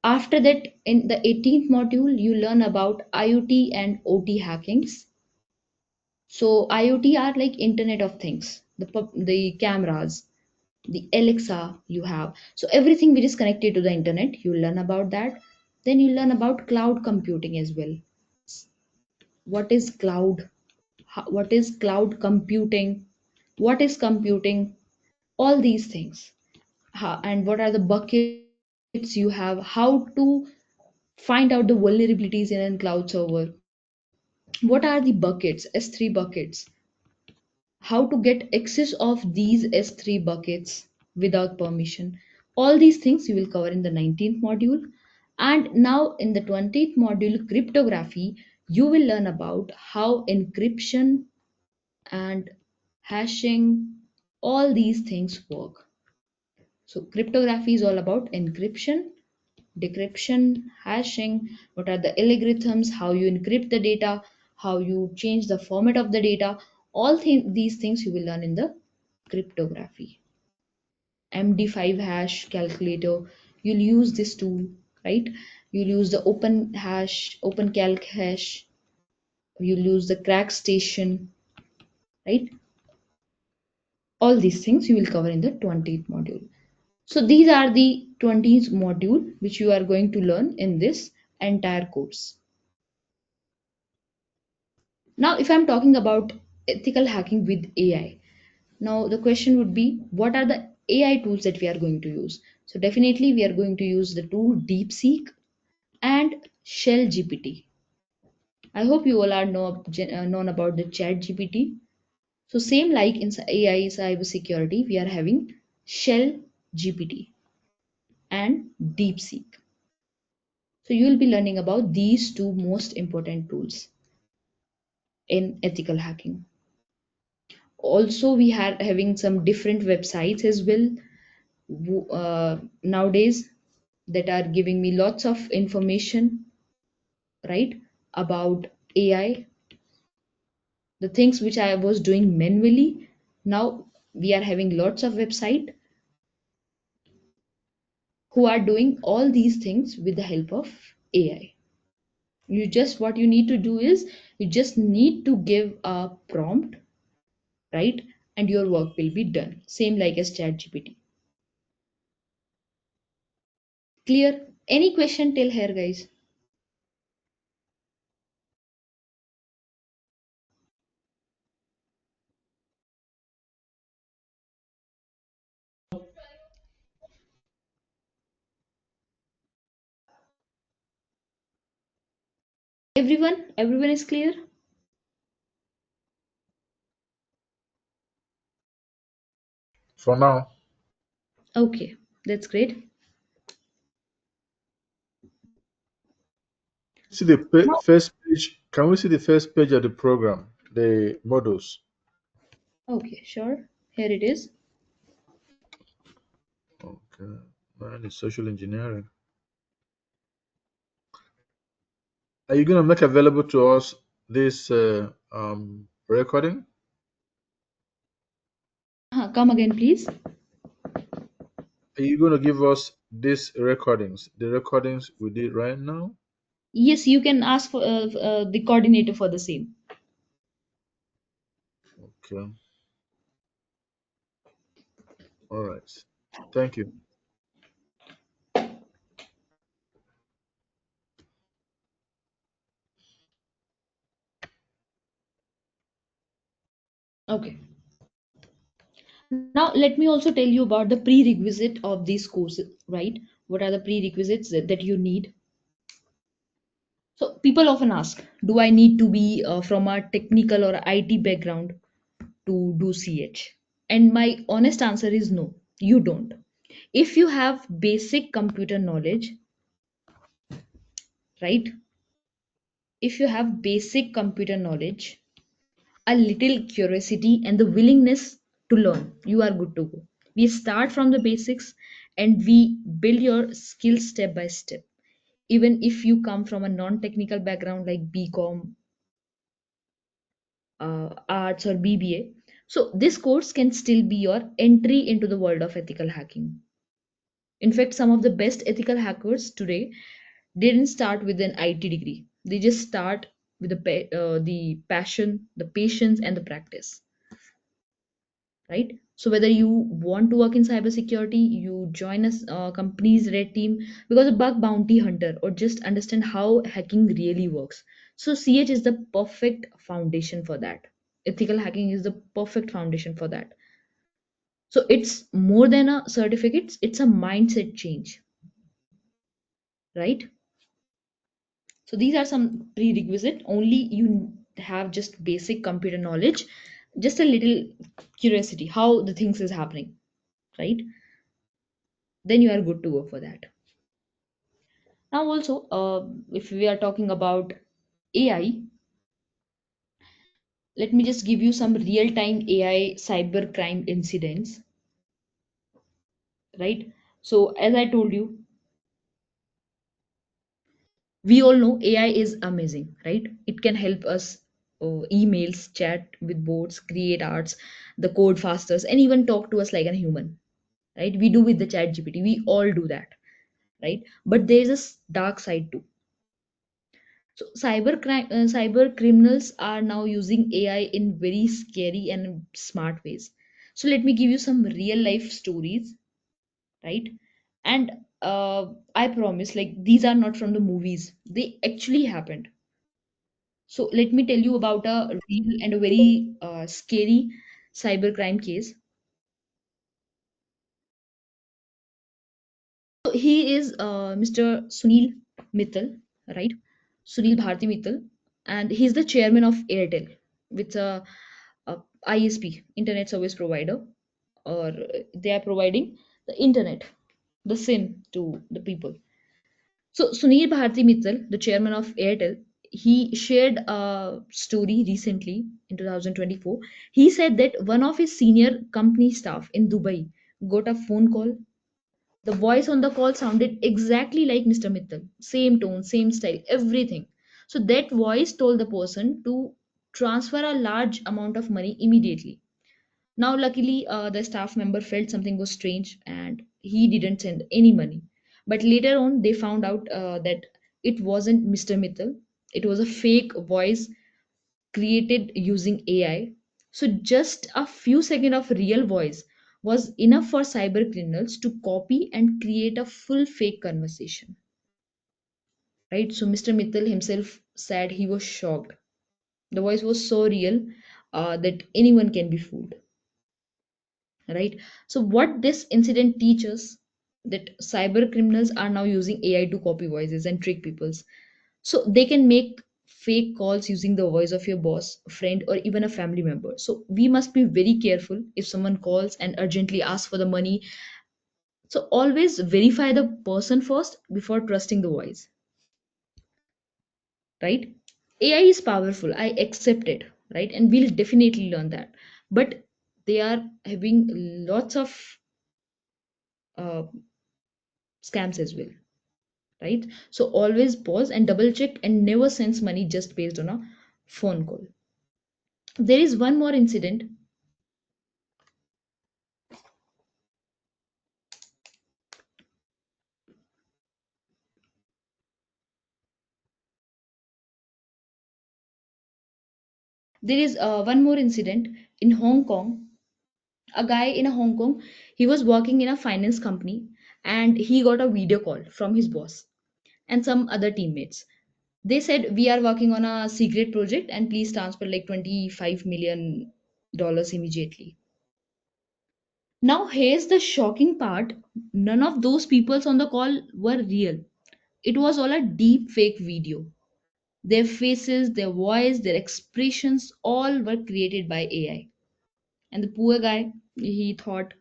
After that, in the 18th module, you learn about IoT and OT hackings. So IoT are like Internet of Things, the cameras, the Alexa you have. So everything which is connected to the internet, you learn about that. Then you learn about cloud computing as well. What is cloud? What is cloud computing? What is computing? All these things. And what are the buckets you have? How to find out the vulnerabilities in a cloud server? What are the buckets? S3 buckets. How to get access of these S3 buckets without permission. All these things you will cover in the 19th module. And now in the 20th module, cryptography, you will learn about how encryption and hashing, all these things work. So cryptography is all about encryption, decryption, hashing, what are the algorithms, how you encrypt the data, how you change the format of the data. These things you will learn in the cryptography. MD5 hash calculator, you'll use this tool, right? You'll use the open calc hash, you'll use the crack station, right? All these things you will cover in the 20th module. So these are the 20th module which you are going to learn in this entire course. Now, if I'm talking about ethical hacking with AI, now the question would be, what are the AI tools that we are going to use? So definitely we are going to use the tool DeepSeek and Shell GPT. I hope you all are known about the Chat GPT. So same like in AI cybersecurity, we are having Shell GPT and DeepSeek. So you will be learning about these two most important tools in ethical hacking. Also, we are having some different websites as well nowadays that are giving me lots of information, right, about AI. The things which I was doing manually, now we are having lots of website who are doing all these things with the help of AI. What you need to do is you just need to give a prompt, right, and your work will be done. Same like as ChatGPT. Clear? Any question till here, guys? Everyone is clear? For now, Okay, that's great. see the first page. Can we see the first page of the program? the modules. Okay, sure. Here it is. Okay. Man, it's social engineering. Are you gonna make available to us this recording? Come again, please. Are you gonna give us these recordings, the recordings we did right now? Yes, you can ask for the coordinator for the same. Okay. All right. Thank you. Okay. Now, let me also tell you about the prerequisite of these courses, right? What are the prerequisites that you need? So, people often ask, do I need to be from a technical or IT background to do CH? And my honest answer is no, you don't. If you have basic computer knowledge, right? If you have basic computer knowledge, a little curiosity, and the willingness to learn, you are good to go. We start from the basics and we build your skills step by step. Even if you come from a non technical background like BCom, arts, or BBA, so this course can still be your entry into the world of ethical hacking. In fact, some of the best ethical hackers today didn't start with an IT degree. They just start with the passion, the patience, and the practice, right? So whether you want to work in cybersecurity, you join a company's red team because a bug bounty hunter, or just understand how hacking really works. So CH is the perfect foundation for that. Ethical hacking is the perfect foundation for that. So it's more than a certificate; it's a mindset change, right? So these are some prerequisite. Only you have just basic computer knowledge, just a little curiosity how the things is happening, right? Then you are good to go for that. Now also, if we are talking about AI, let me just give you some real time AI cyber crime incidents, right? So as I told you, we all know AI is amazing, right? It can help us emails, chat with bots, create arts, the code faster, and even talk to us like a human, right? We do with the chat GPT, we all do that, right? But there is a dark side too. So cyber criminals are now using AI in very scary and smart ways. So let me give you some real life stories, right? And I promise, like, these are not from the movies, they actually happened. So let me tell you about a real and a very scary cybercrime case. So he is Mr. Sunil Mittal, right? Sunil Bharti Mittal, and he's the chairman of Airtel, with a ISP, Internet Service Provider, or they are providing the internet, the SIM to the people. So Sunil Bharti Mittal, the chairman of Airtel, he shared a story recently in 2024. He said that one of his senior company staff in Dubai got a phone call. The voice on the call sounded exactly like Mr. Mittal, same tone, same style, everything. So that voice told the person to transfer a large amount of money immediately. Now, luckily, the staff member felt something was strange and he didn't send any money. But later on, they found out that it wasn't Mr. Mittal, it was a fake voice created using AI. So, just a few seconds of real voice was enough for cyber criminals to copy and create a full fake conversation. Right? So, Mr. Mittal himself said he was shocked. The voice was so real that anyone can be fooled. Right? So what this incident teaches, that cyber criminals are now using AI to copy voices and trick people's. So they can make fake calls using the voice of your boss, friend, or even a family member. So we must be very careful if someone calls and urgently asks for the money. So always verify the person first before trusting the voice, right? AI is powerful, I accept it, right? And we'll definitely learn that. But they are having lots of uh, scams as well, right? So always pause and double check and never send money just based on a phone call. There is one more incident. There is one more incident in Hong Kong. A guy in a Hong Kong, he was working in a finance company, and he got a video call from his boss and some other teammates. They said, we are working on a secret project and please transfer like $25 million immediately. Now here's the shocking part. None of those peoples on the call were real. It was all a deep fake video. Their faces, their voice, their expressions, all were created by AI. And the poor guy, he thought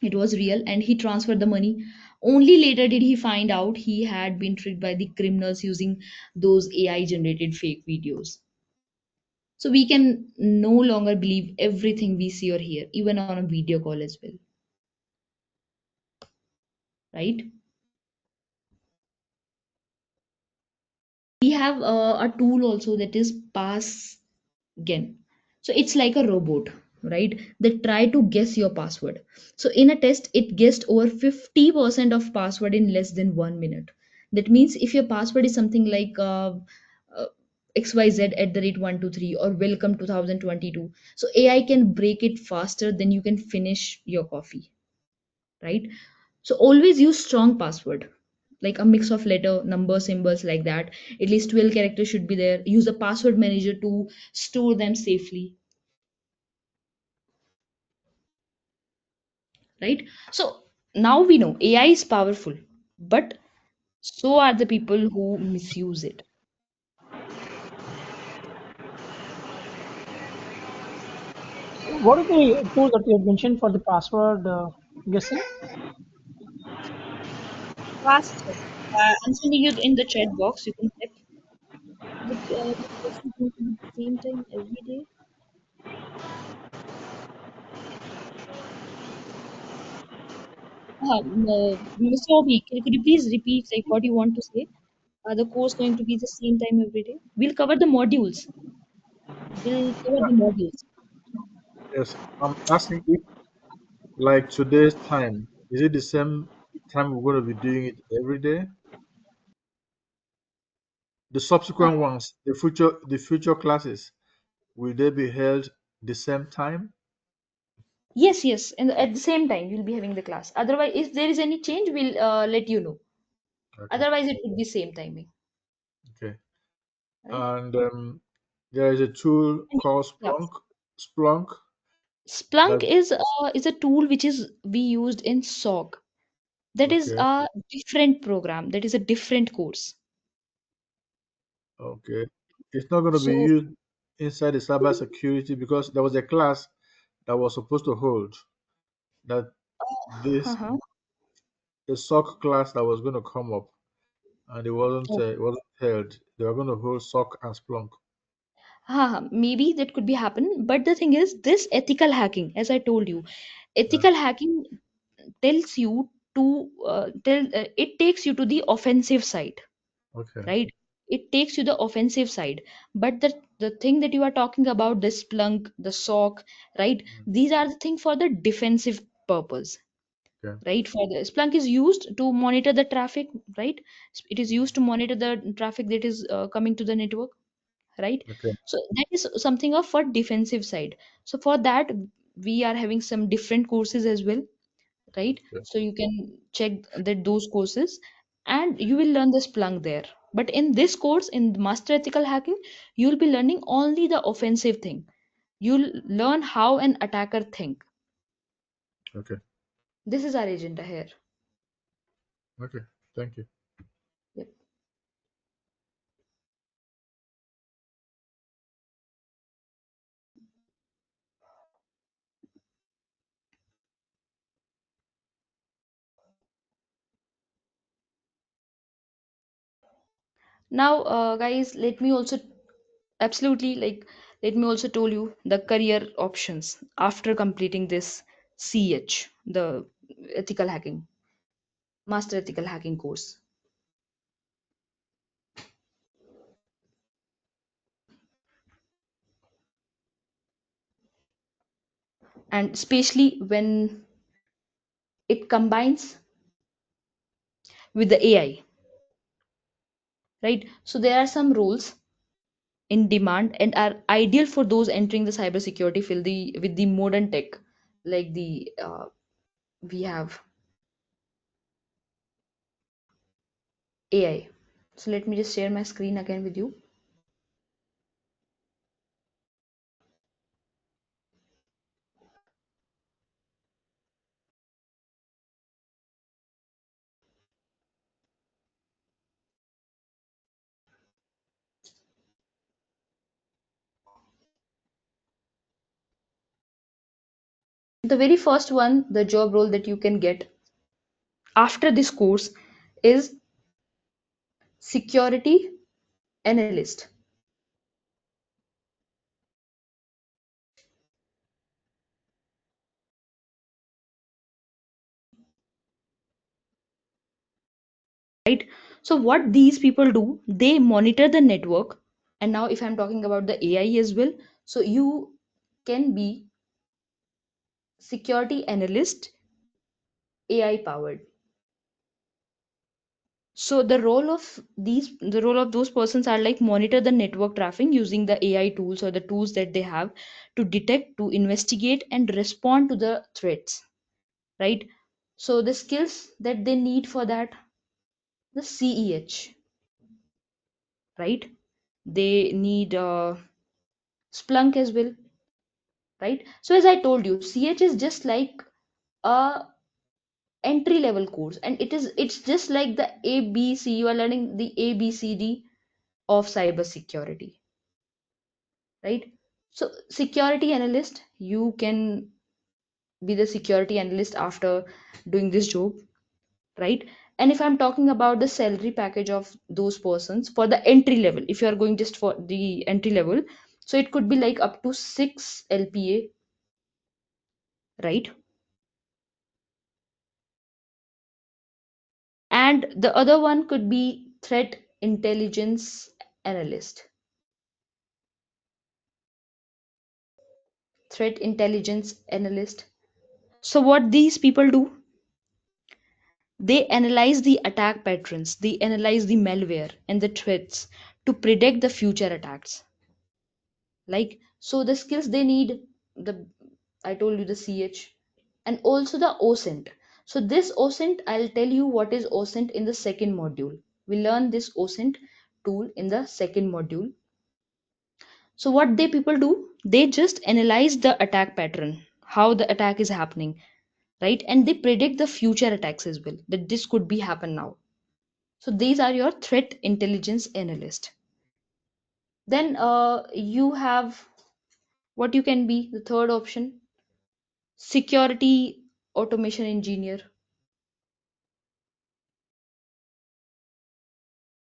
it was real and he transferred the money. Only later did he find out he had been tricked by the criminals using those AI generated fake videos. So we can no longer believe everything we see or hear, even on a video call as well, right? We have a tool also that is pass again. So it's like a robot, right? That try to guess your password. So in a test, it guessed over 50% of password in less than 1 minute. That means if your password is something like uh, xyz at the rate 123 or welcome 2022, so AI can break it faster than you can finish your coffee, right? So always use strong password, like a mix of letter, number, symbols, like that. At least 12 characters should be there. Use a password manager to store them safely, right? So now we know AI is powerful, but so are the people who misuse it. What is the tool that you had mentioned for the password guessing? Fast check. I'm sending it in the chat box. You can check. The course is going to be the same time every day. Mr. Obi, could you please repeat like what you want to say? The course going to be the same time every day. We'll cover the modules. We'll cover the modules. Yes, I'm asking if, like today's time, is it the same time we're going to be doing it every day? The Uh, subsequent ones, the future classes, will they be held the same time? yes, yes. And at the same time, we'll be having the class. Otherwise, if there is any change, we'll let you know. Okay, Otherwise, it would be same timing, okay. right? And there is a tool And called yeah, Splunk. Splunk That is a tool which is we used in SOC. That is okay, a different program. That is a different course. okay. It's not going to be So, used inside the cybersecurity because there was a class that was supposed to hold that this uh-huh. the SOC class that was going to come up, and it wasn't held. They were going to hold SOC and Splunk. Maybe that could be happen, but the thing is, this ethical hacking, as I told you, Yeah. ethical hacking tells you to tell it takes you to the offensive side, Okay. right? It takes you the offensive side. But the thing that you are talking about, the Splunk, the SOC, right? Mm, These are the thing for the defensive purpose, okay. right? For the Splunk is used to monitor the traffic, right? It is used to monitor the traffic that is coming to the network, right? Okay. So that is something of for defensive side. So for that, we are having some different courses as well, right? Okay. So you can check that those courses and you will learn the Splunk there. But in this course, in Master Ethical Hacking, you'll be learning only the offensive thing. You'll learn how an attacker think. Okay. This is our agenda here. Okay. Thank you. Yep. Now, guys, let me also absolutely like Let me also tell you the career options after completing this CH, the ethical hacking, master ethical hacking course. And especially when it combines with the AI, right? So there are some roles in demand and are ideal for those entering the cybersecurity field with the modern tech, like the we have AI. So let me just share my screen again with you. The very first one, the job role that you can get after this course is security analyst, right? So what these people do, they monitor the network. And now if I'm talking about the AI as well, so you can be security analyst, AI powered. So the role of those persons are like monitor the network traffic using the AI tools or the tools that they have to detect, to investigate and respond to the threats, right? So the skills that they need for that, the CEH, right? They need Splunk as well, right? So as I told you, CH is just like a entry level course, and it's just like the ABC. You are learning the ABCD of cybersecurity, right? So security analyst, you can be the security analyst after doing this job, right? And if I'm talking about the salary package of those persons for the entry level, if you are going just for the entry level, so it could be like up to 6 LPA, right? And the other one could be threat intelligence analyst. Threat intelligence analyst. So what these people do, they analyze the attack patterns, they analyze the malware and the threats to predict the future attacks. Like, so the skills they need, the I told you the CH, and also the OSINT. So this OSINT, I'll tell you what is OSINT in the second module. We learn this OSINT tool in the second module. So what they people do, they just analyze the attack pattern, how the attack is happening, right? And they predict the future attacks as well, that this could be happen now. So these are your threat intelligence analyst. Then you have what you can be the third option, security automation engineer.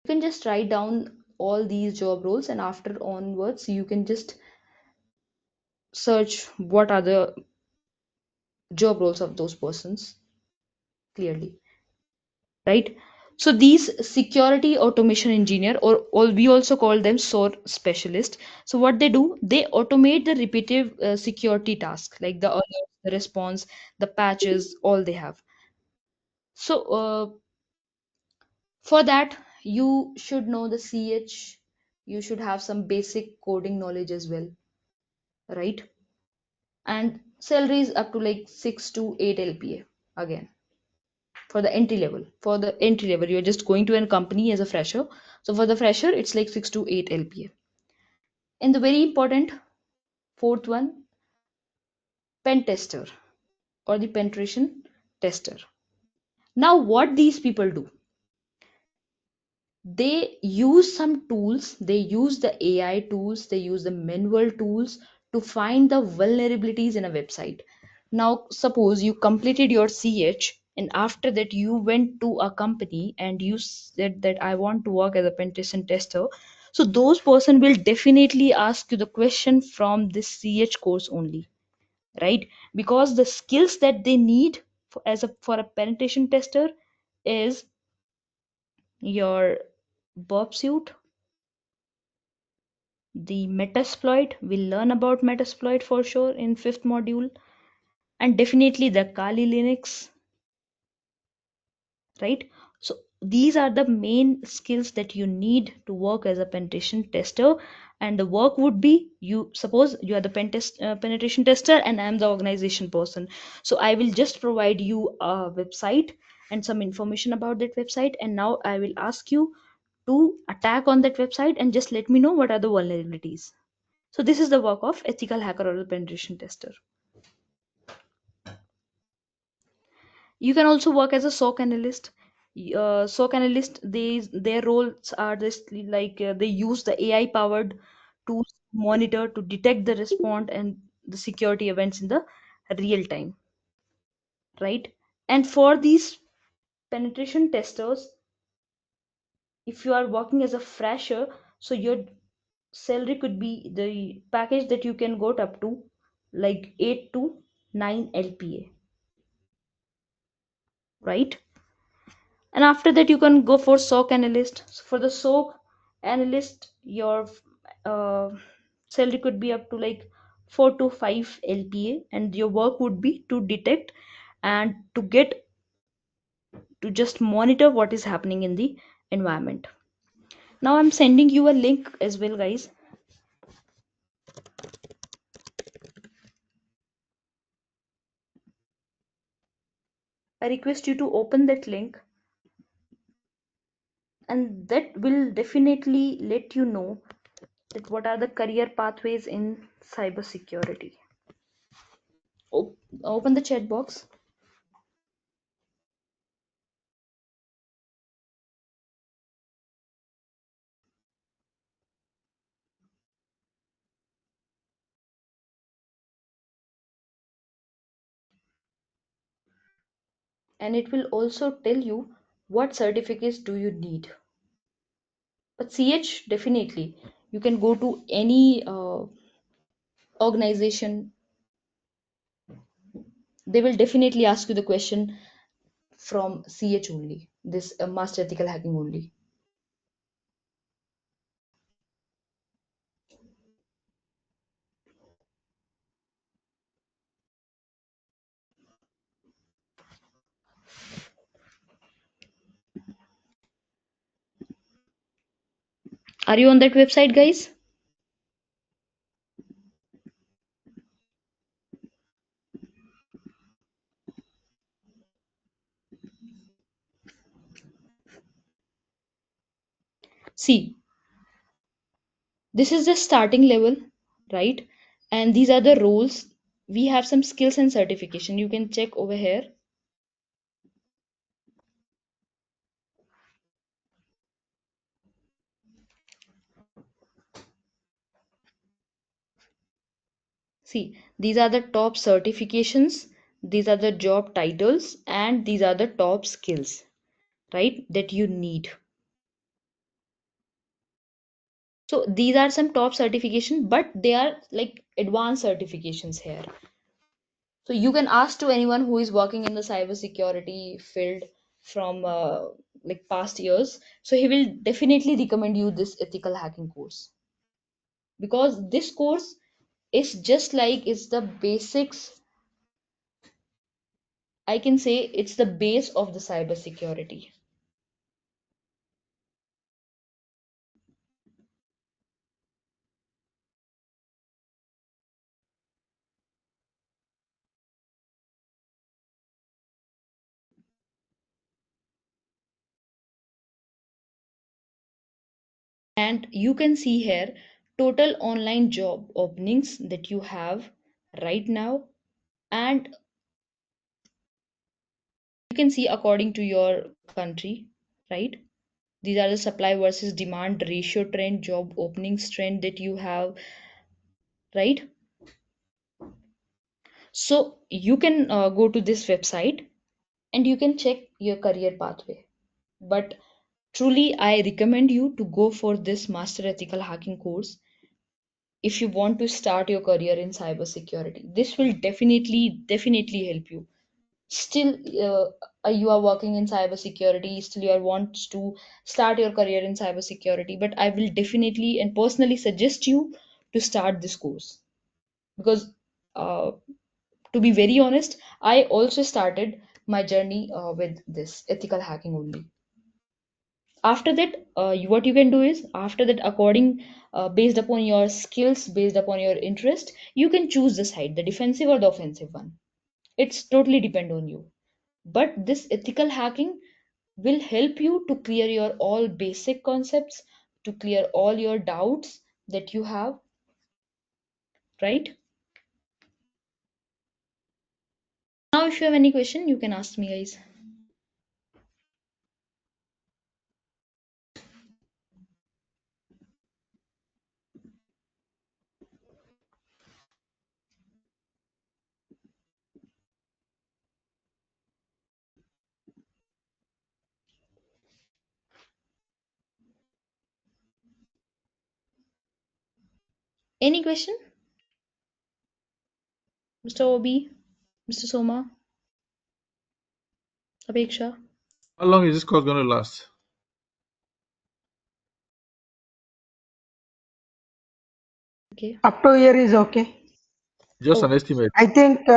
You can just write down all these job roles, and after onwards you can just search what are the job roles of those persons clearly, right? So these security automation engineer, or we also call them SOAR specialist. So what they do, they automate the repetitive security task like the alerts, the response, the patches, all they have. So for that, you should know the CH, you should have some basic coding knowledge as well, right? And salary is up to like 6 to 8 LPA again for the entry level. For the entry level, you're just going to a company as a fresher. So for the fresher, it's like 6 to 8 LPA. And the very important fourth one, pen tester or the penetration tester. Now, what these people do, they use some tools, they use the AI tools, they use the manual tools to find the vulnerabilities in a website. Now suppose you completed your CH and after that you went to a company and you said that I want to work as a penetration tester. So those person will definitely ask you the question from this CH course only, right? Because the skills that they need for a penetration tester is your burp suit, the metasploit. We'll learn about metasploit for sure in fifth module, and definitely the Kali Linux, right? So these are the main skills that you need to work as a penetration tester. And the work would be, you suppose you are the penetration tester and I'm the organization person, so I will just provide you a website and some information about that website, and now I will ask you to attack on that website and just let me know what are the vulnerabilities. So this is the work of ethical hacker or the penetration tester. You can also work as a SOC analyst. SOC analyst, their roles are this, like they use the AI powered tools to monitor, to detect the response and the security events in the real time, right? And for these penetration testers, if you are working as a fresher, so your salary could be, the package that you can go up to like 8 to 9 LPA, right? And after that you can go for SOC analyst. So for the SOC analyst, your uh, salary could be up to like 4 to 5 LPA, and your work would be to detect and to just monitor what is happening in the environment. Now I'm sending you a link as well, guys. I request you to open that link, and that will definitely let you know that what are the career pathways in cybersecurity. Open the chat box, and it will also tell you what certificates do you need. But CH, definitely you can go to any organization, they will definitely ask you the question from CH only, this master ethical hacking only. Are you on that website, guys? See, this is the starting level, right? And these are the roles. We have some skills and certification, you can check over here. See, these are the top certifications, these are the job titles, and these are the top skills, right, that you need. So these are some top certification, but they are like advanced certifications here. So you can ask to anyone who is working in the cybersecurity field from like past years. So he will definitely recommend you this ethical hacking course, because this course is just like, it's the basics. I can say it's the base of the cybersecurity. And you can see here total online job openings that you have right now, and you can see according to your country, right? These are the supply versus demand ratio trend, job openings trend that you have, right? So you can go to this website and you can check your career pathway. But truly, I recommend you to go for this Master Ethical Hacking course if you want to start your career in cybersecurity. This will definitely help you. Still, you are working in cybersecurity, still you are want to start your career in cybersecurity, but I will definitely and personally suggest you to start this course because, uh, to be very honest, I also started my journey with this ethical hacking only. After that, what you can do is, after that, according based upon your skills, based upon your interest, you can choose the side, the defensive or the offensive one. It's totally depend on you. But this ethical hacking will help you to clear your all basic concepts, to clear all your doubts that you have, right? Now if you have any question, you can ask me, guys. Any question? Mr. Obi, Mr. Soma, Apeksha? How long is this course going to last? Okay. Up to here is okay. Just an Okay. estimate. I think,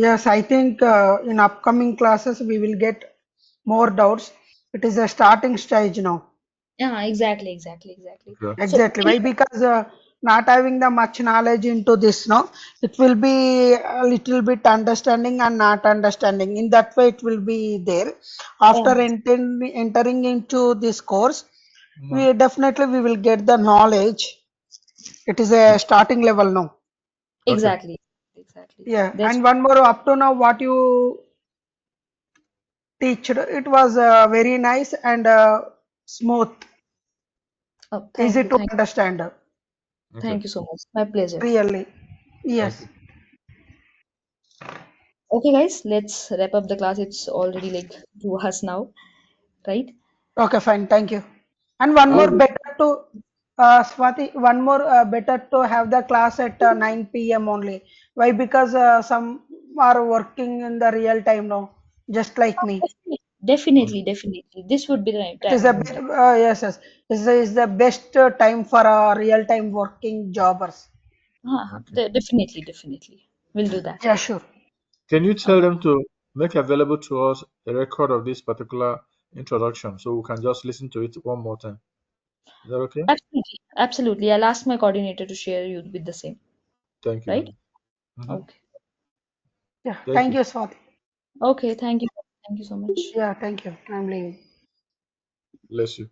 yes, I think in upcoming classes we will get more doubts. It is a starting stage now. Yeah, exactly. Okay. So Exactly. Why? Because not having the much knowledge into this, no, it will be a little bit understanding and not understanding. In that way, it will be there. After yeah, entering into this course, No. we will get the knowledge. It is a starting level now. Okay. exactly. Yeah. That's And one more up to now, what you teached, it was very nice and smooth, oh, easy to understand. Okay. thank you so much. My pleasure. Really. Thank Yes. you. Okay, guys, let's wrap up the class. It's already like 2 hours now, right? Okay, fine. Thank you. And one How more is it? better to Swati, one more better to have the class at 9 p.m. only. Why? Because some are working in the real time now, just like me. Definitely. This would be the right It is a timing bit, only. yes, yes. This is the best time for real time working jobbers. Okay. Definitely. We'll do that. Yeah, sure. Can you Okay. tell them to make available to us a record of this particular introduction so we can just listen to it one more time? Is that okay? Absolutely. I'll ask my coordinator to share you with the same, Thank you very right? much. Mhm. Okay. Yeah, Thank thank you. you, Swati. Okay, thank you. Thank you so much. Yeah, thank you. I'm leaving. Bless you.